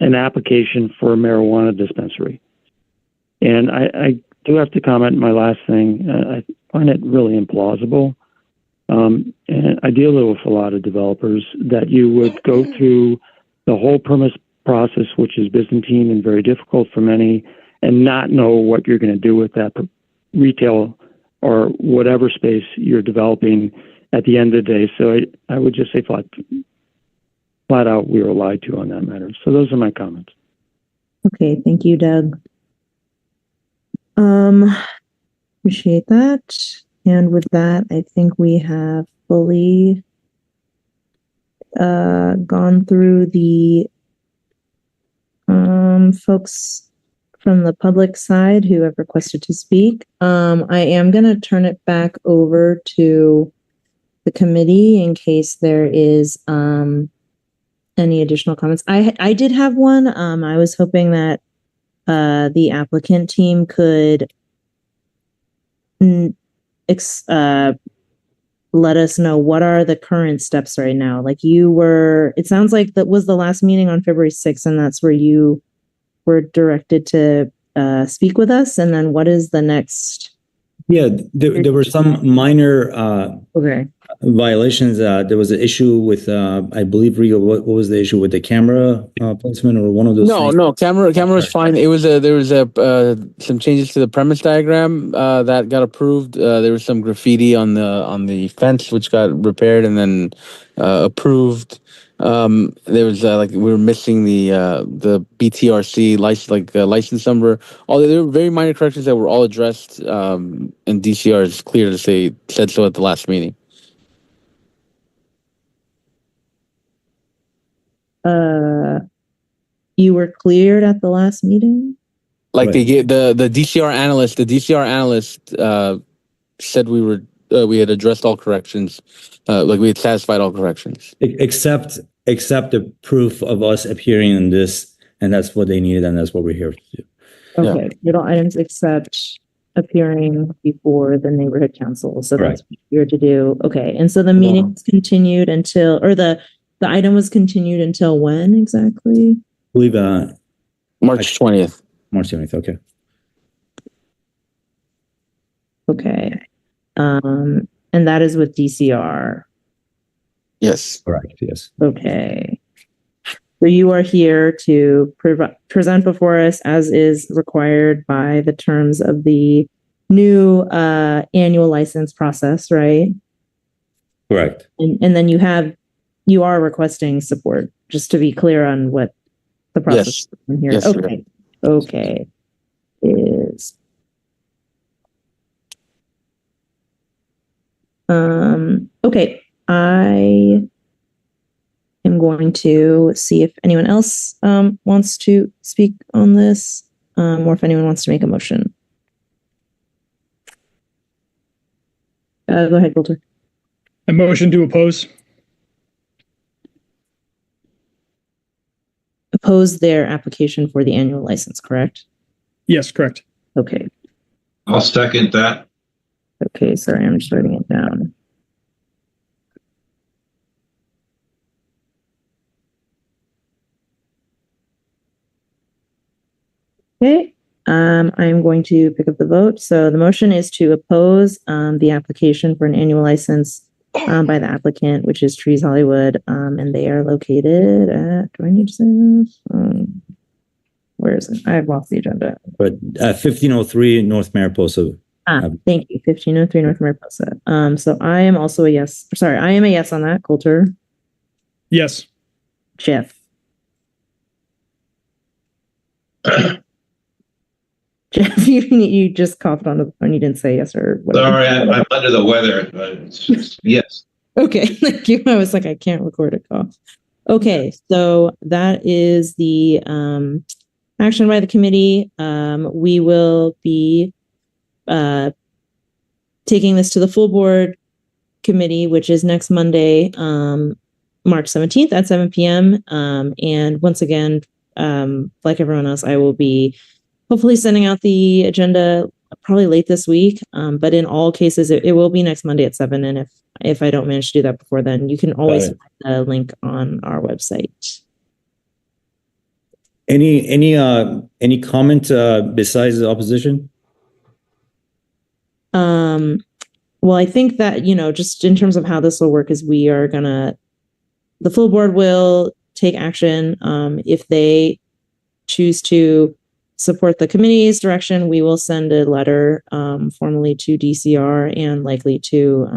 an application for a marijuana dispensary. And I do have to comment my last thing. I find it really implausible. And I deal with a lot of developers that you would go through the whole permit process, which is Byzantine and very difficult for many, and not know what you're going to do with that retail or whatever space you're developing at the end of the day. So I would just say flat out, we were lied to on that matter. So those are my comments. Okay, thank you, Doug. Appreciate that. And with that, I think we have fully gone through the folks from the public side who have requested to speak. I am going to turn it back over to the committee in case there is any additional comments. I did have one. I was hoping that the applicant team could let us know what are the current steps right now. Like it sounds like that was the last meeting on February 6th, and that's where you were directed to speak with us. And then what is the next? Yeah, there were some minor violations. There was an issue with, I believe, Rigo, what was the issue with the camera placement or one of those things? No, camera was fine. It was there was some changes to the premise diagram that got approved. There was some graffiti on the fence which got repaired and then approved. There was we were missing the BTRC license number. There were very minor corrections that were all addressed, and DCR is clear to say said so at the last meeting. You were cleared at the last meeting? Like they get the DCR analyst. The DCR analyst said we had addressed all corrections, we had satisfied all corrections, except the proof of us appearing in this, and that's what they needed, and that's what we're here to do. Okay, middle items except appearing before the neighborhood council. So that's what you're to do. Okay, and so the meeting was continued until, or the item was continued until when exactly? I believe March 20th. March 20th. Okay. Okay. And that is with DCR. Yes. Correct. Yes. Okay. So you are here to present before us as is required by the terms of the new annual license process, right? Correct. And then you are requesting support, just to be clear on what the process is in here. Yes, okay. Okay. Okay. I am going to see if anyone else wants to speak on this, or if anyone wants to make a motion. Go ahead, Coulter. A motion to oppose. Oppose their application for the annual license, correct? Yes, correct. Okay. I'll second that. Okay, sorry, I'm just writing it down. Okay, I'm going to pick up the vote. So the motion is to oppose the application for an annual license by the applicant, which is Trees Hollywood, and they are located at, do I need to say this? Where is it? I've lost the agenda. But 1503 North Mariposa. Thank you, 1503 North Mariposa. So I am also a yes. Sorry, I am a yes on that. Coulter? Yes. Jeff? Jeff, you just coughed on the phone. You didn't say yes or whatever. Sorry, I'm under the weather. Yes. Okay, thank you. I was like, I can't record a cough. Okay, so that is the action by the committee. We will be taking this to the full board committee, which is next Monday, March 17th at 7 p.m. And once again, like everyone else, I will be hopefully sending out the agenda probably late this week. But in all cases, it will be next Monday at 7. And if I don't manage to do that before then, you can always find the link on our website. Any comment besides the opposition? Well, I think that, just in terms of how this will work is the full board will take action. If they choose to support the committee's direction, we will send a letter formally to DCR and likely to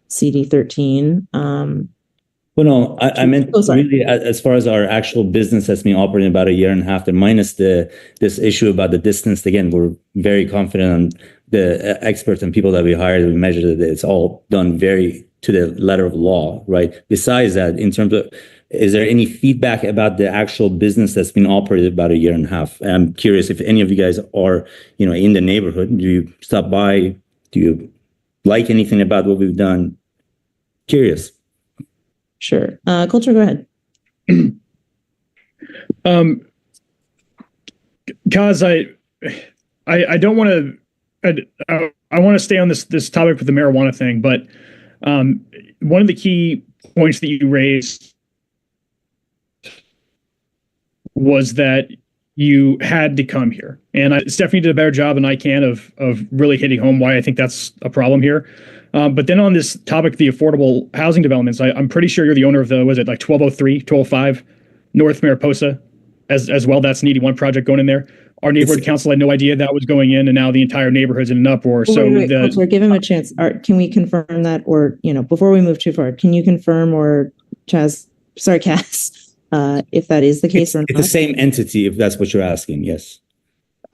CD13. Well, no, I meant really as far as our actual business that's been operating about a year and a half, and minus this issue about the distance. Again, we're very confident on the experts and people that we hired. We measured that it's all done very to the letter of law, right? Besides that, in terms of, is there any feedback about the actual business that's been operated about a year and a half? And I'm curious if any of you guys are, in the neighborhood. Do you stop by? Do you like anything about what we've done? Curious. Sure. Coulter, go ahead. Cause I don't want to, I want to stay on this topic with the marijuana thing, but one of the key points that you raised was that you had to come here, and Stephanie did a better job than I can of really hitting home why I think that's a problem here. But then on this topic, the affordable housing developments, I'm pretty sure you're the owner of the, was it like 1203, 1205 North Mariposa as well? That's an 81 project going in there. Our neighborhood council had no idea that was going in, and now the entire neighborhood's in an uproar. Coulter, give him a chance. Can we confirm that, or, before we move too far, can you confirm, or Cass, if that is the case or not? It's the same entity, if that's what you're asking. Yes.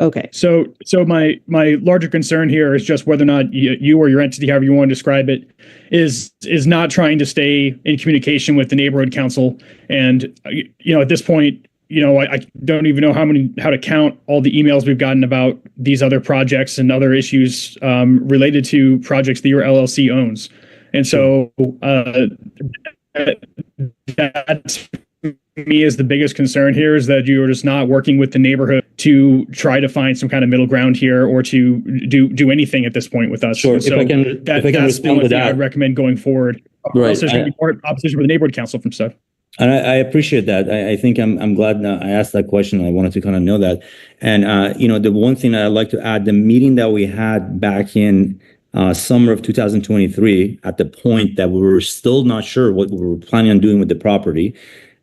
Okay. So my larger concern here is just whether or not you or your entity, however you want to describe it, is not trying to stay in communication with the neighborhood council. And at this point, I don't even know how to count all the emails we've gotten about these other projects and other issues related to projects that your LLC owns. And so that to me is the biggest concern here, is that you are just not working with the neighborhood to try to find some kind of middle ground here or to do anything at this point with us. Sure. So if I can that's respond the only to thing that, I'd recommend going forward. Right. Else there's going to be more opposition from the neighborhood council from stuff. And I appreciate that. I think I'm glad that I asked that question. I wanted to kind of know that. And, the one thing that I'd like to add, the meeting that we had back in summer of 2023, at the point that we were still not sure what we were planning on doing with the property,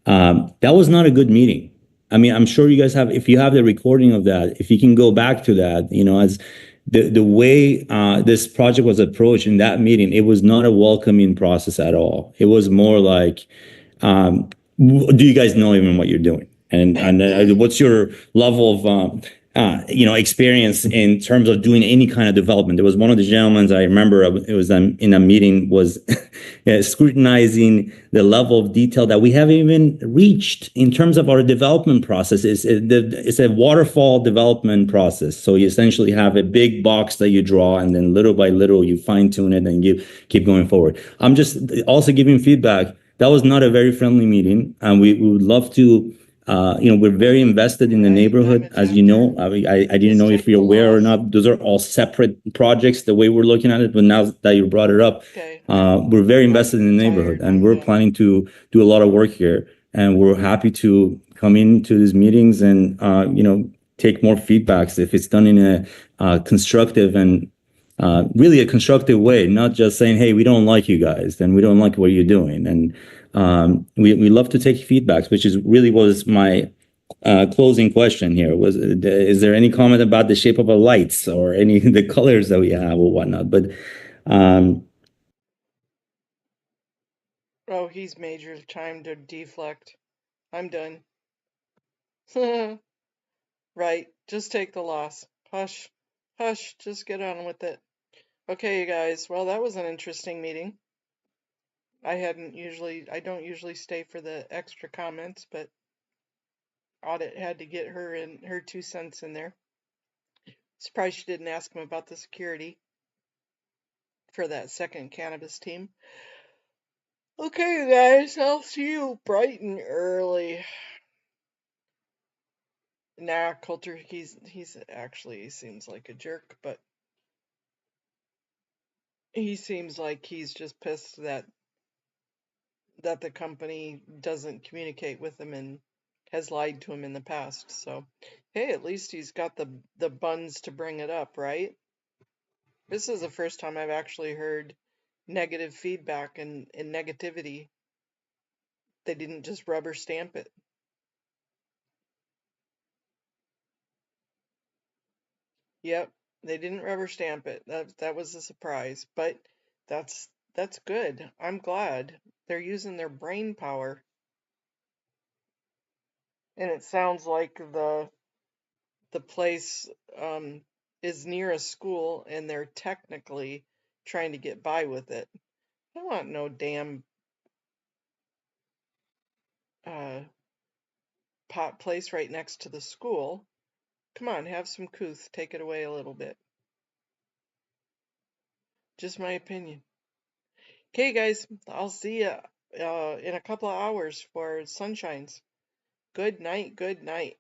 that was not a good meeting. I mean, I'm sure you guys have, if you have the recording of that, if you can go back to that, as the way this project was approached in that meeting, it was not a welcoming process at all. It was more like, do you guys know even what you're doing? And what's your level of, experience in terms of doing any kind of development? There was one of the gentlemen, I remember it was in a meeting, was scrutinizing the level of detail that we haven't even reached in terms of our development process. It's a waterfall development process. So you essentially have a big box that you draw, and then little by little you fine tune it and you keep going forward. I'm just also giving feedback. That was not a very friendly meeting, and we would love to. We're very invested in the neighborhood, as you know. I didn't know if you're aware or not. Those are all separate projects, the way we're looking at it. But now that you brought it up, we're very invested in the neighborhood, and we're planning to do a lot of work here. And we're happy to come into these meetings and take more feedbacks if it's done in a constructive and really a constructive way, not just saying, hey, we don't like you guys and we don't like what you're doing. And we love to take feedbacks, which was my closing question here. Is there any comment about the shape of the lights or the colors that we have or whatnot? But Oh, he's major time to deflect. I'm done. Right, just take the loss. Hush, hush, just get on with it. Okay, you guys, well, that was an interesting meeting. I don't usually stay for the extra comments, but Audit had to get her 2 cents in there. Surprised she didn't ask him about the security for that second cannabis team. Okay, you guys, I'll see you bright and early. Nah, Coulter, he seems like a jerk, but he seems like he's just pissed that the company doesn't communicate with him and has lied to him in the past. So, hey, at least he's got the buns to bring it up, right? This is the first time I've actually heard negative feedback and negativity. They didn't just rubber stamp it. Yep, they didn't rubber stamp it. That was a surprise, but that's good. I'm glad they're using their brain power. And it sounds like the place is near a school and they're technically trying to get by with it. I want no damn pot place right next to the school. Come on, have some couth. Take it away a little bit. Just my opinion. Okay, guys, I'll see you in a couple of hours for Sunshines. Good night, good night.